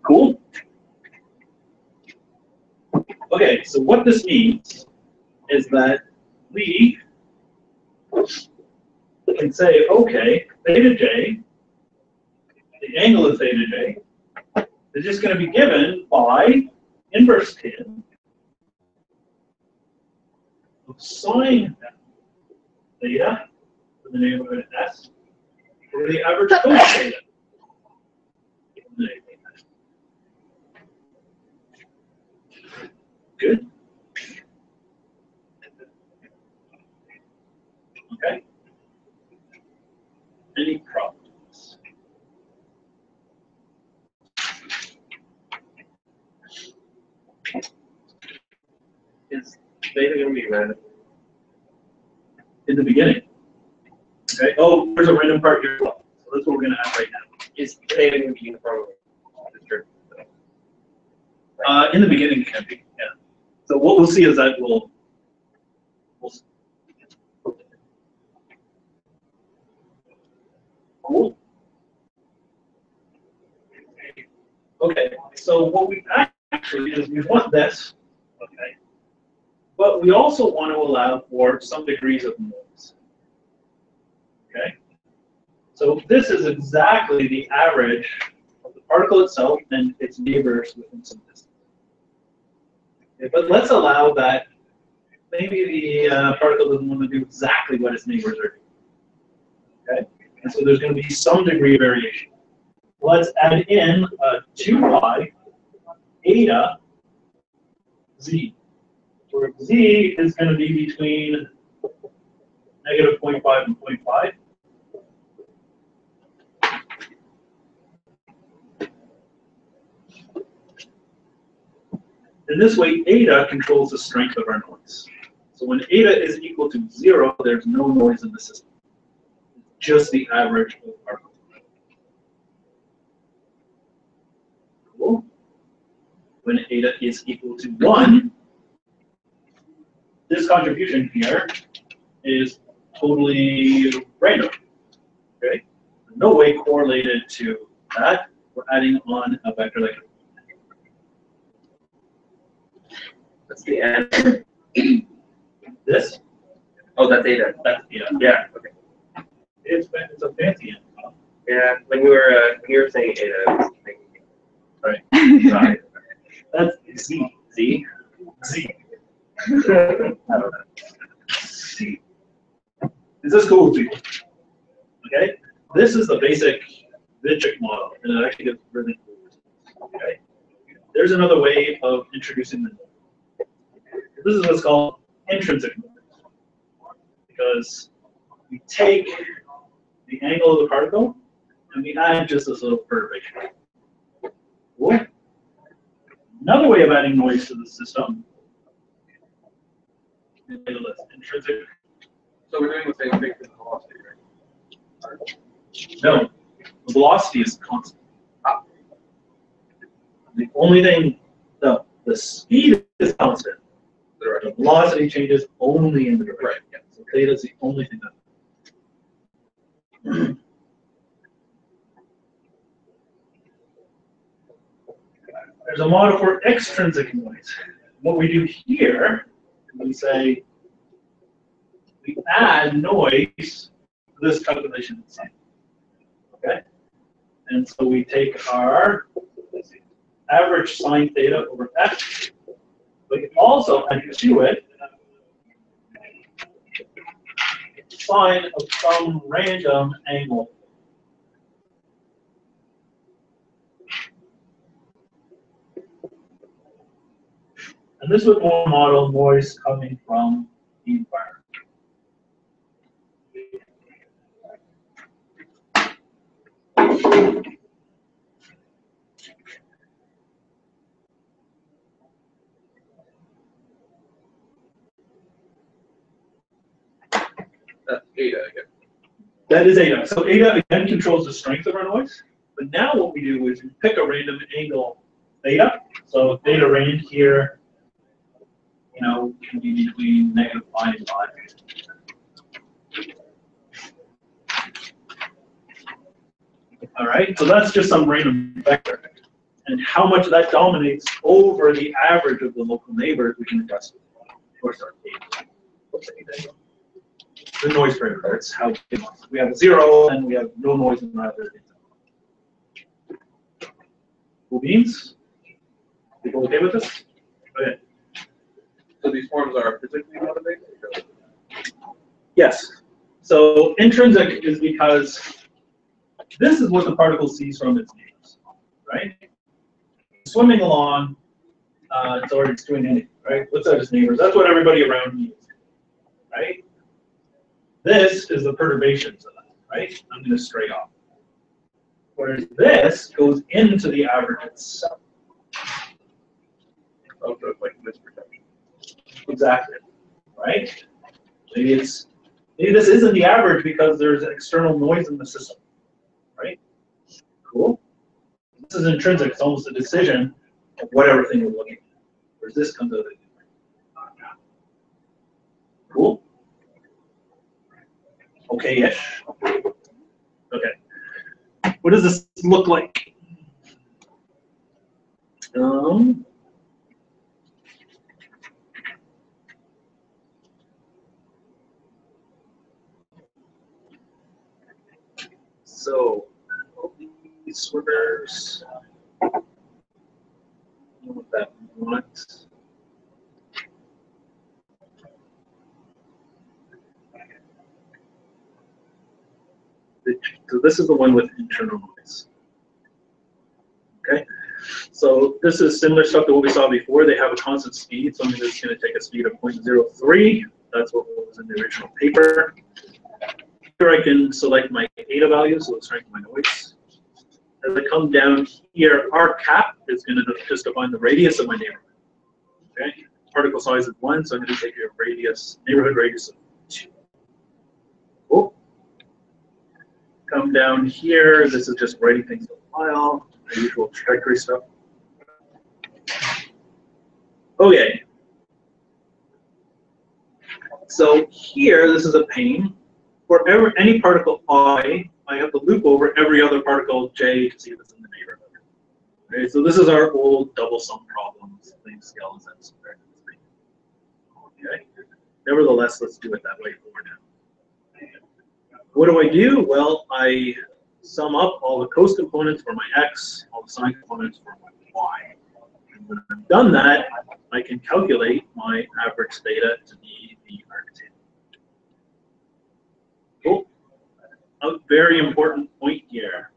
Cool. Okay, so what this means is that we can say, okay, theta j, the angle of theta j, is just going to be given by inverse tan of sine theta for the neighborhood of S over the average cos theta. Good. Okay. Any problems? Is theta going to be random? In the beginning. Okay. Oh, there's a random part here as well. So that's what we're going to add right now. Is theta going to be uniformly distributed? In the beginning, it can be. Yeah. So what we'll see is that we'll cool. Okay. So what we actually is we want this. Okay. But we also want to allow for some degrees of noise. Okay. So this is exactly the average of the particle itself and its neighbors within some distance. Okay, but let's allow that maybe the particle doesn't want to do exactly what its neighbors are doing. Okay? And so there's going to be some degree of variation. Let's add in 2 pi eta z, where z is going to be between negative 0.5 and 0.5. And this way, eta controls the strength of our noise. So when eta is equal to 0, there's no noise in the system. Just the average of particles. Cool. When eta is equal to 1, this contribution here is totally random. Okay? No way correlated to that. We're adding on a vector like That's the end. this. Oh, that's theta. That's yeah. Yeah. Okay. It's a fancy end. Yeah. When you were saying theta, I was thinking. Right. Sorry. That's Z. Z. Z. I don't know. Z. Is this cool with people? Okay? This is the basic Vichik model, and it actually gets really cool. Okay? There's another way of introducing the noise. This is what's called intrinsic noise. Because we take the angle of the particle and we add just this little perturbation. Cool. Another way of adding noise to the system is intrinsic. So we're doing the same thing for the velocity, right? No, the velocity is constant. The only thing, no, the speed is constant. The velocity changes only in the direction. Right. Yeah. So theta is the only thing that. There's a model for extrinsic noise. What we do here, we say we add noise to this calculation inside. Okay? And so we take our average sine theta over x. We can also add to it sine of some random angle. And this would more model noise coming from the environment. Eta again. That is eta. So eta again controls the strength of our noise. But now what we do is we pick a random angle theta. So theta range here, you know, can be between -5 and 5. All right, so that's just some random vector. And how much that dominates over the average of the local neighbors, we can adjust. Of course, our the noise parameter. That's how we have 0 and we have no noise in either. Cool beans? People okay with this? Okay. So these forms are physically motivated? Yes. So intrinsic is because this is what the particle sees from its neighbors, right? Swimming along, it's doing anything, right? What's that its neighbors? That's what everybody around me is, right? This is the perturbations of that, right? I'm going to stray off. Whereas this goes into the average itself. Oh, so it's like misperception. Exactly, right? Maybe this isn't the average because there's external noise in the system, right? Cool. This is intrinsic. It's almost a decision of what everything you're looking at. Whereas this comes out of it. Cool. Okay-ish. Okay. What does this look like? So, all these swimmers, I don't know what that wants. So this is the one with internal noise. Okay, so this is similar stuff to what we saw before. They have a constant speed, so I'm just going to take a speed of 0.03. That's what was in the original paper. Here I can select my eta value, so let's strength my noise. As I come down here, our cap is going to just define the radius of my neighborhood. Okay, particle size is 1, so I'm going to take a radius, neighborhood radius of 2. Cool. Come down here, this is just writing things in the file, the usual trajectory stuff. Okay. So here, this is a pane. For any particle I have to loop over every other particle j to see if it's in the neighborhood. Okay, so this is our old double sum problems, things, scales, and so there. Okay. Nevertheless, let's do it that way for now. What do? Well, I sum up all the cos components for my x, all the sine components for my y. And when I've done that, I can calculate my average theta to be the arctan. Cool. A very important point here.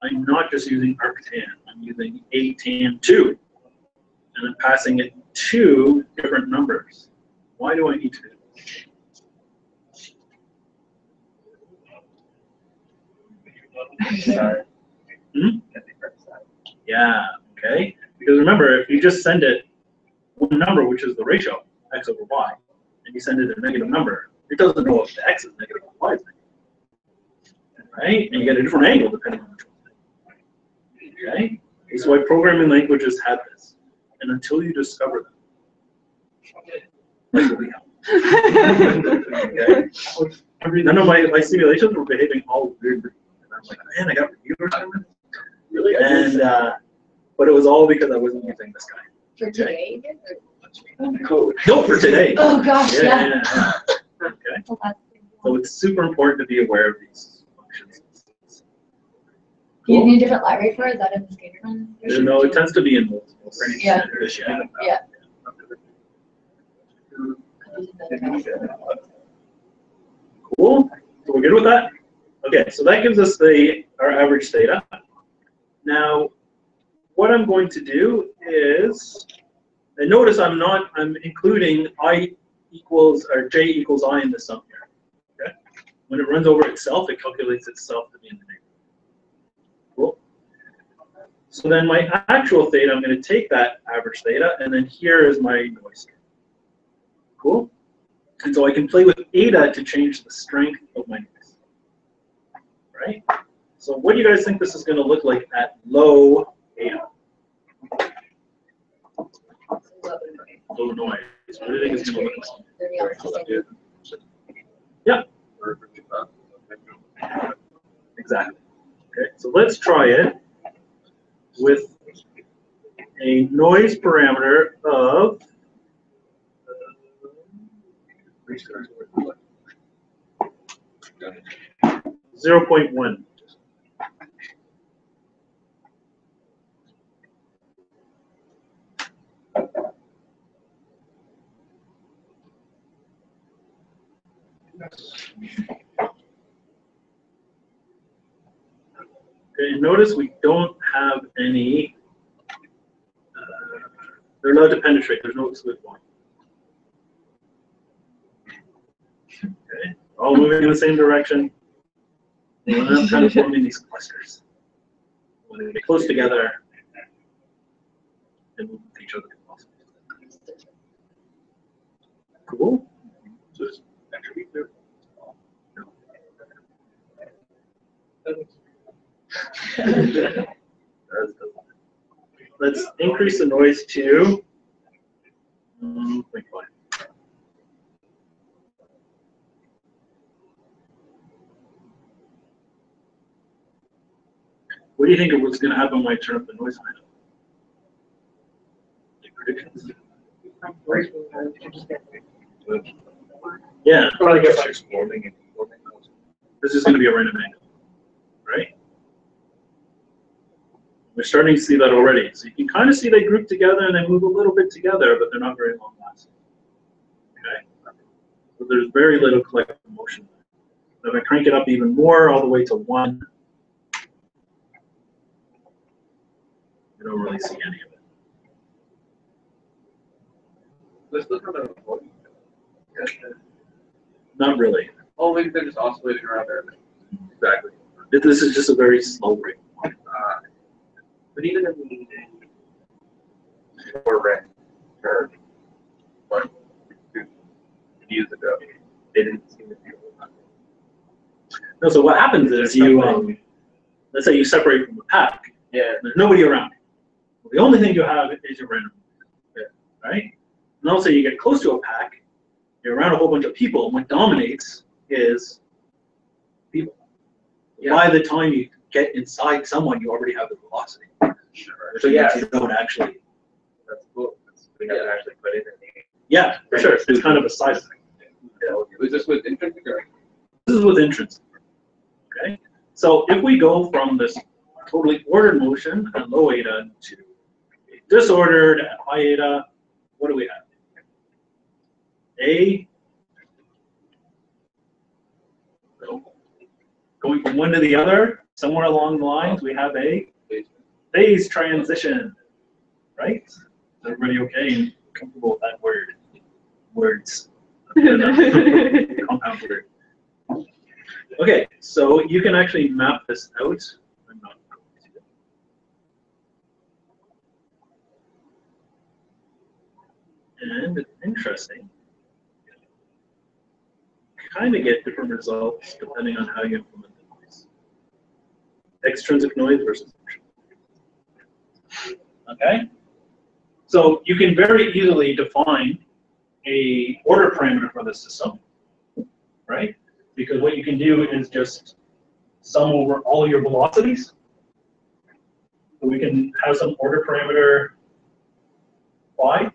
I'm not just using arctan. I'm using atan2. And I'm passing it 2 different numbers. Why do I need to do this? Yeah, okay. Because remember, if you just send it one number, which is the ratio, x over y, and you send it a negative number, it doesn't know if the x is negative or y is negative. Right? And you get a different angle depending on which one. Okay? So why programming languages have this. And until you discover them, like we have. Okay? None of my simulations were behaving all weirdly. And I'm like, man, I got review assignments. Really? And but it was all because I wasn't using this guy. For today? Code. No, for today. Oh gosh, yeah. Okay. So it's super important to be aware of these functions. Do you need a different library for it? Is that in the skater one? No, it tends to be in multiple. Yeah. Yeah. Cool. So we're good with that? Okay, so that gives us our average theta. Now, what I'm going to do is, and notice I'm including I equals, or j equals I in the sum here. Okay? When it runs over itself, it calculates itself to be in the neighborhood. Cool. So then my actual theta, I'm going to take that average theta, and then here is my noise. Cool. And so I can play with eta to change the strength of my noise. Right? So what do you guys think this is going to look like at low eta? Low noise. What do you think it's going to look like? Yeah. Exactly. Okay, so let's try it with a noise parameter of 0.1. Okay, notice we don't have any, they're allowed to penetrate, there's no exclude point. Okay, all moving in the same direction. And I'm kind of forming these clusters. When they get close together, they move with each other. Cool. So just actually there. Let's increase the noise to 0.5. What do you think of what's going to happen when I turn up the noise line? Any predictions? Yeah. This is going to be a random angle, right? We're starting to see that already. So you can kind of see they group together and they move a little bit together, but they're not very long lasting. Okay? So there's very little collective motion. So if I crank it up even more, all the way to 1, you don't really see any of it. Let's look at the Not really. Oh, maybe they're just oscillating around there. Exactly. This is just a very slow rate. But even in the more red curve, 1, 2 years ago, they didn't seem to be able to. No, so what happens is you, let's say you separate from the pack. Yeah. There's nobody around. Well, the only thing you have is your random, right? And also you get close to a pack, you're around a whole bunch of people, and what dominates is people. Yeah. By the time you get inside someone, you already have the velocity. Sure. So yeah, you don't actually. That's cool. We have to actually put it in the. Yeah, for sure. It's kind of a side effect. Yeah. Is this with intrinsic or? This is with intrinsic. Okay. So if we go from this totally ordered motion at low eta to disordered at high eta, what do we have? Going from one to the other, somewhere along the lines, we have a phase transition, right? Is everybody okay and comfortable with that word? Words. Compound word. Okay, so you can actually map this out. I'm not going to. And it's interesting. Kind of get different results depending on how you implement the noise. Extrinsic noise versus intrinsic. Okay? So you can very easily define a order parameter for the system, right? Because what you can do is just sum over all your velocities. So we can have some order parameter phi,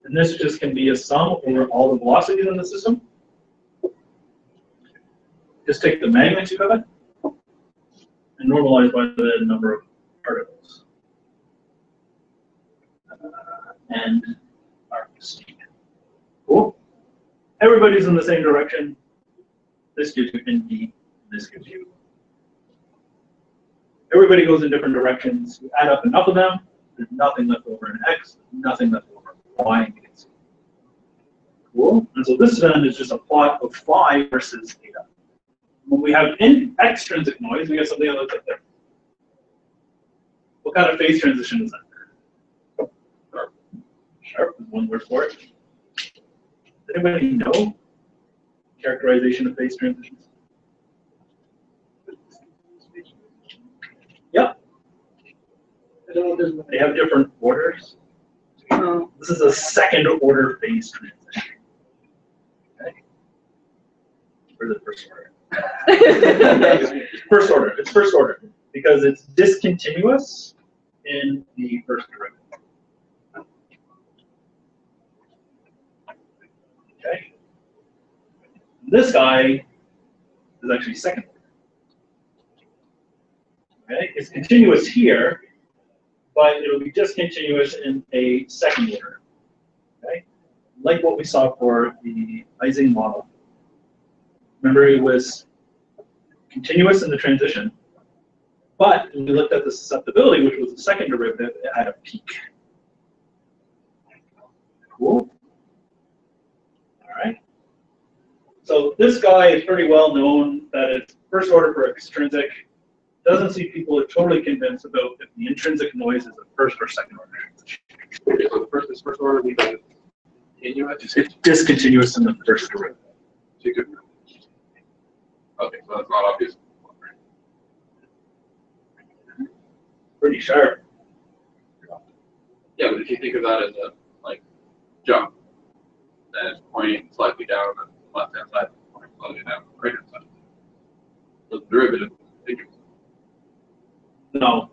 and this just can be a sum over all the velocities in the system. Just take the magnitude of it and normalize by the number of particles. And our speed. Cool. Everybody's in the same direction. This gives you ND, this gives you. Everybody goes in different directions. You add up enough of them, there's nothing left over in X, nothing left over in Y. Cool. And so this then is just a plot of phi versus theta. When we have extrinsic noise, we have something that looks like this. What kind of phase transition is that? Sharp is one word for it. Does anybody know characterization of phase transitions? Yep, I don't know if there's. they have different orders. Oh, This is a second order phase transition. Okay. Or the first order. First order. It's first order because it's discontinuous in the first derivative. Okay. This guy is actually second order. Okay. It's continuous here, but it'll be discontinuous in a second order. Okay. Like what we saw for the Ising model. Remember, it was continuous in the transition, but when we looked at the susceptibility, which was the second derivative, it had a peak. Cool. All right. So this guy is pretty well known that it's first order for extrinsic. Doesn't see people are totally convinced about if the intrinsic noise is a first or second order transition. Okay, so the first order we can continue it. It's discontinuous in the first derivative. So you could. Okay, so that's not obvious. Pretty sharp. Yeah, but if you think of that as a like jump, then it's pointing slightly down on the left hand side, pointing slightly down on the right hand side. So the derivative is continuous. No,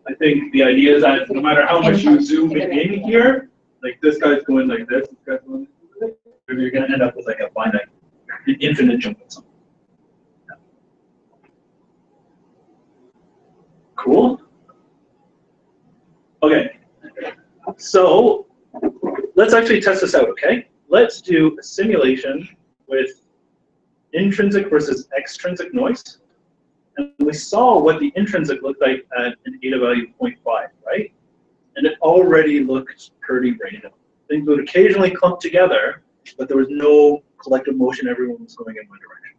I think the idea is that no matter how much you zoom in here, like this guy's going like this guy's going like this, you're going to end up with like a finite, an infinite jump at something. Cool. Okay, so let's actually test this out, okay? Let's do a simulation with intrinsic versus extrinsic noise. And we saw what the intrinsic looked like at an eta value of 0.5, right? And it already looked pretty random. Things would occasionally clump together, but there was no collective motion, everyone was going in one direction.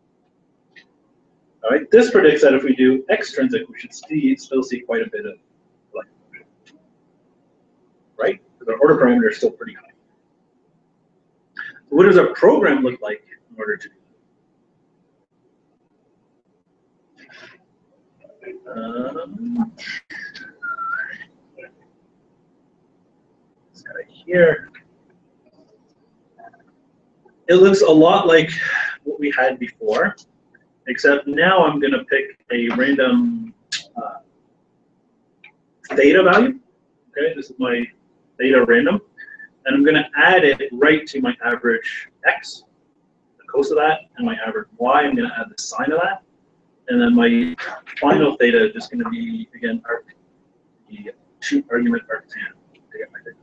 All right, this predicts that if we do extrinsic, we should still see quite a bit of collective motion. Right? Because our order parameter is still pretty high. So what does our program look like in order to do that? This guy here. It looks a lot like what we had before, except now I'm going to pick a random theta value. Okay, this is my theta random, and I'm going to add it right to my average x, the cos of that, and my average y. I'm going to add the sine of that, and then my final theta is just going to be again the two argument arctan to get my theta.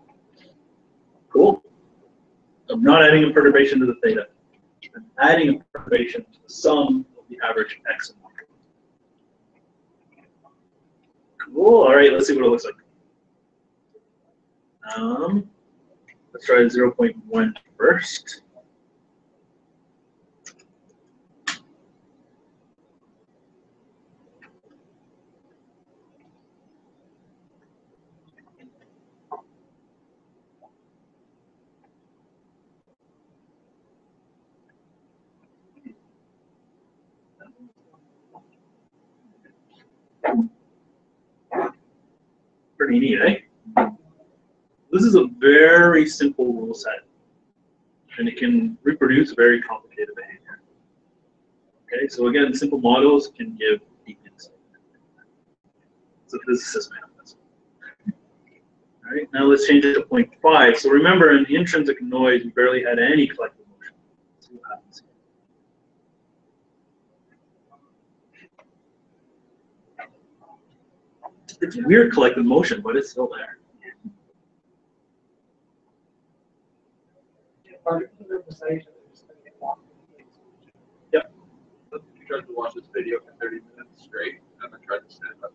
Cool. I'm not adding a perturbation to the theta. I'm adding a perturbation to the sum of the average x and y. Cool. All right, let's see what it looks like. Let's try 0.1 first. Pretty neat, eh? This is a very simple rule set, and it can reproduce very complicated behavior. Okay, so again, simple models can give deep insight. So physicists may have this. All right, now let's change it to 0.5. So remember, in the intrinsic noise, we barely had any collective motion. Let's see what happens here. It's weird collective motion, but it's still there. Yep. You tried to watch this video for 30 minutes straight and then tried to stand up.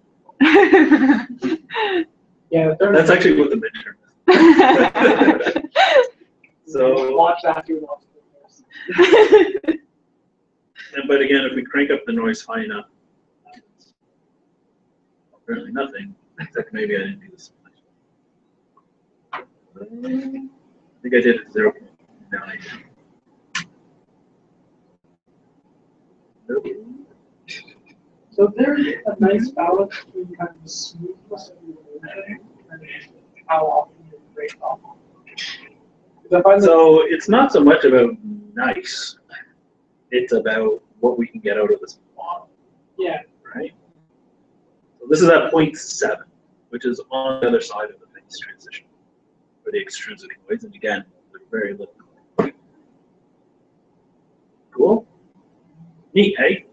Yeah, That's actually what the midterm is. So, watch that too long. but again, if we crank up the noise high enough, apparently nothing, except maybe I didn't do this. I think I did it 0.9. So there's a nice balance between kind of the smoothness of the motion and how often you break off. 'Cause I find that So it's not so much about nice, it's about what we can get out of this model, yeah, right? So this is at 0.7, which is on the other side of the phase transition for the extrinsic noise, and again, with very little. Cool? Neat, hey?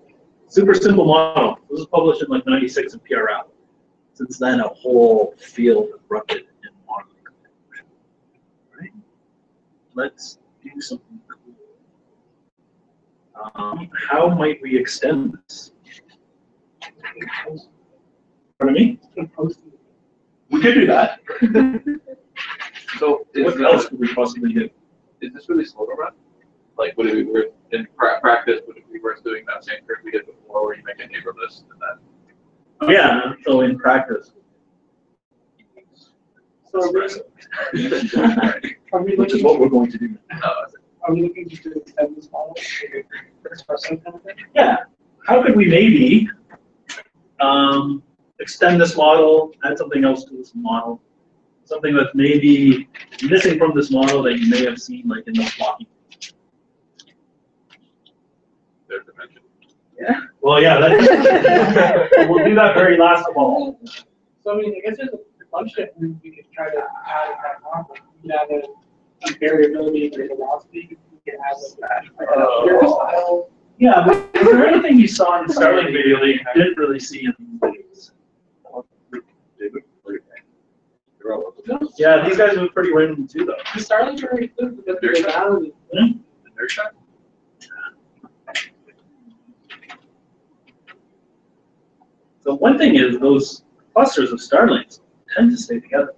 Super simple model. This was published in like 96 in PRL. Since then, a whole field erupted in modeling. Right? Let's do something cool. How might we extend this? Pardon me? We could do that. So What else could we possibly do? is this really slow to run? Like, would it be worth, in practice, would it be worth doing that same trick we did before where you make a neighbor list and then? Yeah, so in practice. so are we Which is looking, what we're going to do. are we looking to extend this model for espresso kind of thing? Yeah. How could we maybe extend this model, add something else to this model? Something that's maybe missing from this model that you may have seen like in the floppy. Their dimension. Yeah. Well, yeah, we'll do that very last of all. So I mean, I guess there's a bunch of things we could try to add in that model. We could add a variability in the velocity. We could add like a style. Yeah, but was there anything you saw in the Starling video that you didn't really see in these videos? Yeah, these guys move pretty randomly too, though. The Starlings are very good because they're valid. The nerd shot? So one thing is those clusters of starlings tend to stay together.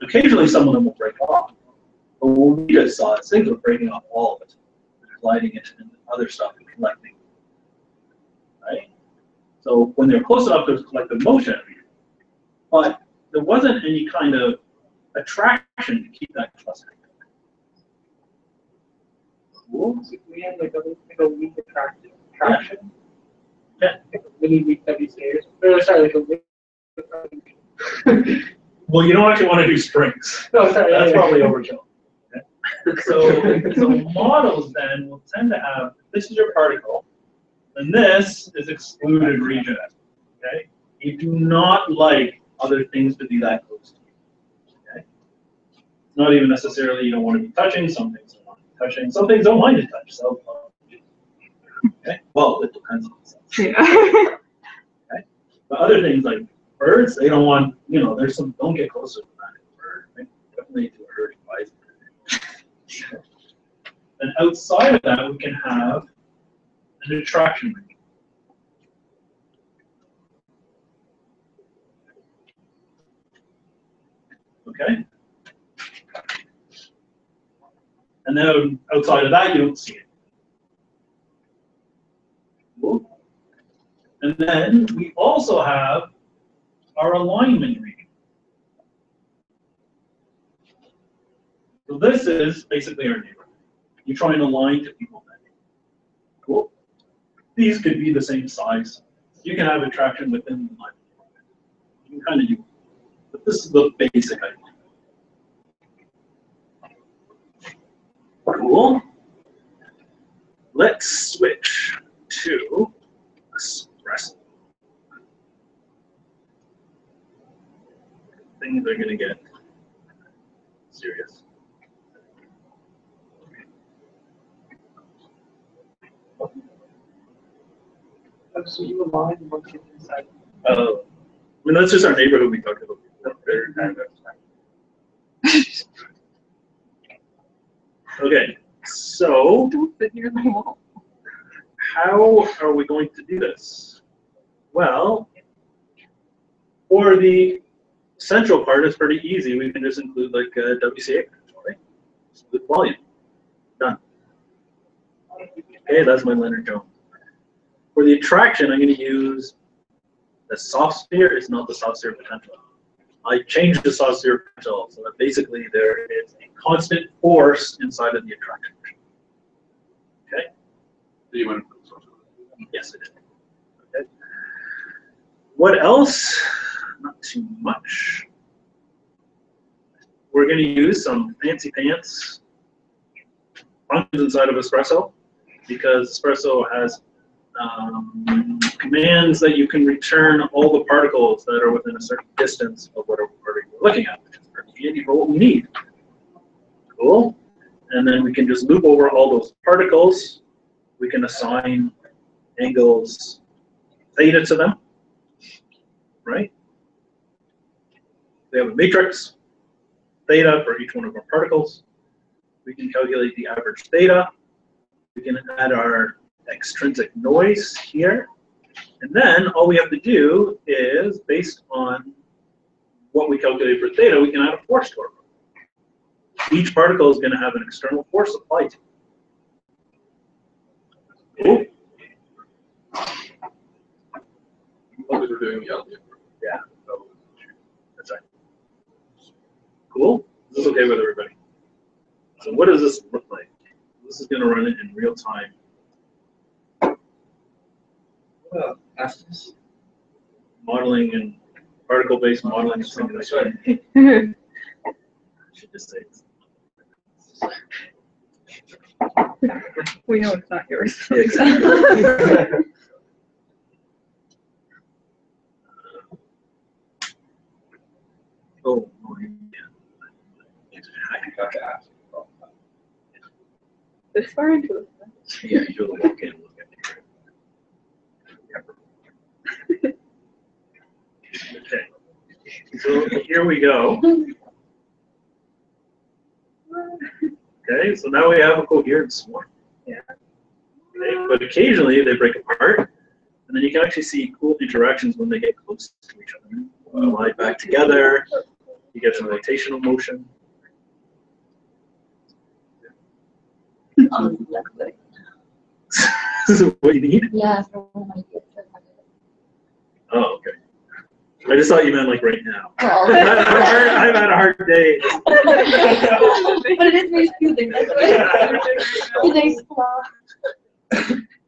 Occasionally some of them will break off. But what we just saw is things were breaking off all of it. They're colliding it and other stuff and collecting. Right? So when they're close enough, there's collective motion. But there wasn't any kind of attraction to keep that cluster. Cool. So we had like a weak traction. Yeah. Like a really weak WCAs. Or sorry, like a weak. Well, you don't actually want to do springs. No, sorry. That's yeah. probably overkill. Okay. So models then will tend to have, this is your particle, and this is excluded region. Okay? You do not like other things to be that close to you. Okay? It's not even necessarily you don't want to be touching, some things don't want to be touching, some things don't mind to touch. So, okay? Well, it depends on the sense. Yeah. Okay? But other things like birds, they don't want, there's some, don't get closer to that bird. Right? Definitely to a herd advisor. And outside of that, we can have an attraction ring. Okay? And then outside of that, you don't see it. Cool. And then we also have our alignment region. So this is basically our neighborhood. You try and align to people. Cool. These could be the same size. You can have attraction within the line. You can kind of do, but this is the basic idea. Cool. Let's switch to espresso. Things are going to get serious. So you align once you're inside. I mean, that's just our neighborhood we talked about. Okay, so Don't sit near the wall. how are we going to do this? Well, for the central part, it's pretty easy. We can just include like a WCA potential, right? Just with volume. Done. Okay, that's my Leonard Jones. For the attraction, I'm going to use the soft sphere. It's not the soft sphere potential. I changed the soft sphere potential so that basically there is a constant force inside of the attraction. Okay? Do you want to put source? Yes, it did. Okay. What else? Not too much. We're going to use some fancy pants functions inside of Espresso, because Espresso has commands that you can return all the particles that are within a certain distance of whatever particle we're looking at, which is pretty handy for what we need. Cool. And then we can just loop over all those particles. We can assign angles theta to them, right? We have a matrix theta for each one of our particles. We can calculate the average theta. We can add our extrinsic noise here. And then all we have to do is, based on what we calculate for theta, we can add a force to it. Each particle is going to have an external force applied to it. Cool. What we're doing, yeah. Yeah. That's right. Cool. This is okay with everybody. So what does this look like? This is going to run it in real time. Modeling and particle-based modeling simulation. I should just say it's We know it's not yours. yeah, exactly. Oh, yeah. I got to ask. This far into it. Yeah, you're the walk in. Look at me. Okay. So here we go. Okay, so now we have a coherent swarm. Yeah. Okay, but occasionally they break apart, and then you can actually see cool interactions when they get close to each other. Collide back together. You get some rotational motion. This is what you need? Yeah, for my kids. Oh, okay. I just thought you meant like right now. Well, I've had a hard day. but it is very soothing. Today's flaw.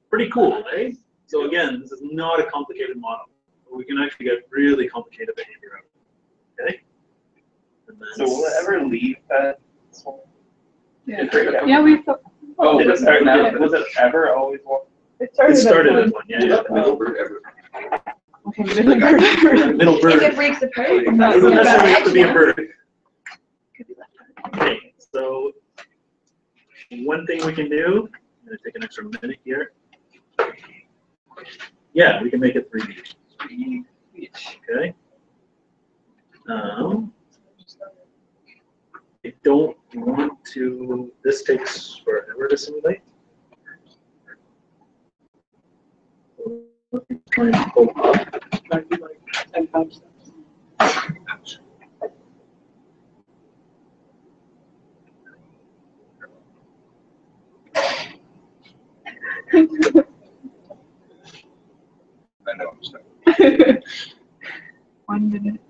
Pretty cool, eh? So again, this is not a complicated model. But we can actually get really complicated behavior out of it. Okay? And then So will it ever leave that? Yeah, yeah, we thought. Oh, It was it ever always one? It it started at as one, yeah. Middle bird ever. Okay, but it's Middle If bird. it breaks apart, It doesn't necessarily have to be a bird. could be left. Okay, so one thing we can do, I'm going to take an extra minute here. Yeah, we can make it 3D. Okay. I don't want to, this takes forever to simulate. Try and pull up. Might be like 10 times. I know, I'm sorry. 1 minute.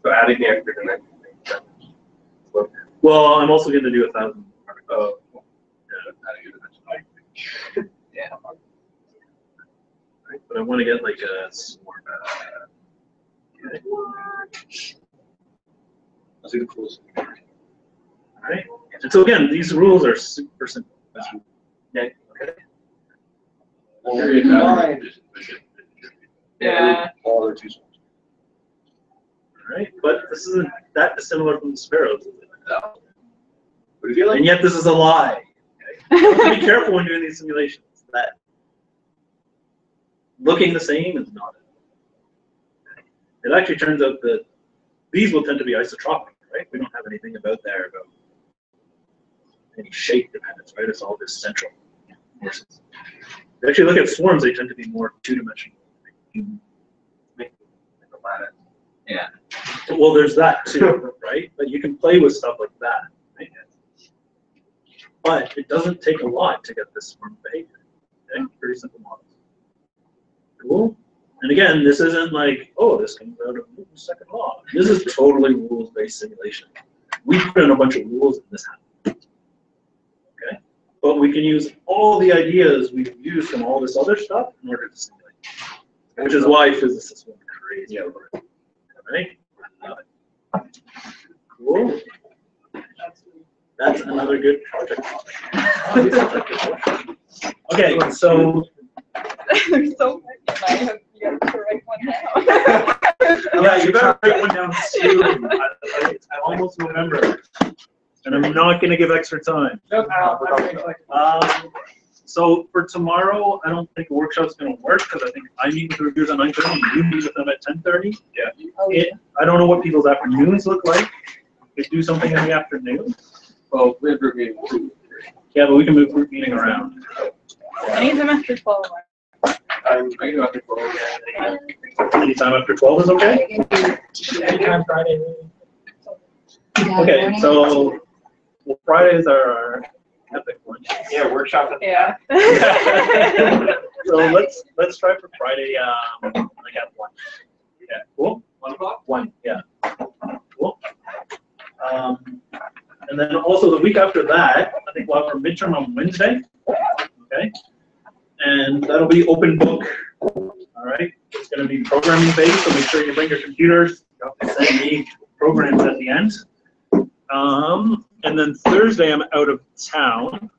So adding the extra dimension. Well, I'm also going to do 1,000. Oh, adding a dimension. Yeah. Right, but I want to get like a swarm. Okay. That's the coolest. All right. And so again, these rules are super simple. Yeah. Okay. Yeah. All are too small. All right. But this isn't that dissimilar from the sparrows, is it? But if you like, And yet this is a lie. Okay? You have to be careful when doing these simulations. That looking the same is not it. It actually turns out that these will tend to be isotropic, right? We don't have anything about there about any shape dependence, right? It's all just central forces. If you actually look at swarms, they tend to be more two-dimensional. make a planet. Yeah. Well, there's that too, right? But you can play with stuff like that, right? But it doesn't take a lot to get this swarm behavior. Okay? Pretty simple models. Cool. And again, this isn't like, oh, this comes out of Newton's second law. This is totally rules-based simulation. We put in a bunch of rules and this happens. but we can use all the ideas we've used from all this other stuff in order to simulate. Which is why physicists went crazy over it. Right? Cool. That's another good project topic. Okay, so There's so many. I have you have to write one now. yeah, you better write one down soon. I almost remember, and I'm not going to give extra time. So for tomorrow, I don't think the workshop's going to work because I think I meet with the reviewers at 9:30 and you meet with them at 10:30. Yeah. I don't know what people's afternoons look like. We could do something in the afternoon. Well, we have group meeting too. Yeah, but we can move group meeting around. Anytime after 12. I can go after 12. Anytime after 12 is okay? Anytime Friday. Okay, so well, Fridays are epic one. Yeah, workshop. Yeah. So let's try for Friday. I got 1. Yeah, cool. 1 o'clock? 1. Yeah. Cool. And then also the week after that, I think we'll have our midterm on Wednesday. Okay. And that'll be open book. All right. It's going to be programming based, so make sure you bring your computers. You have to send me programs at the end. And then Thursday I'm out of town.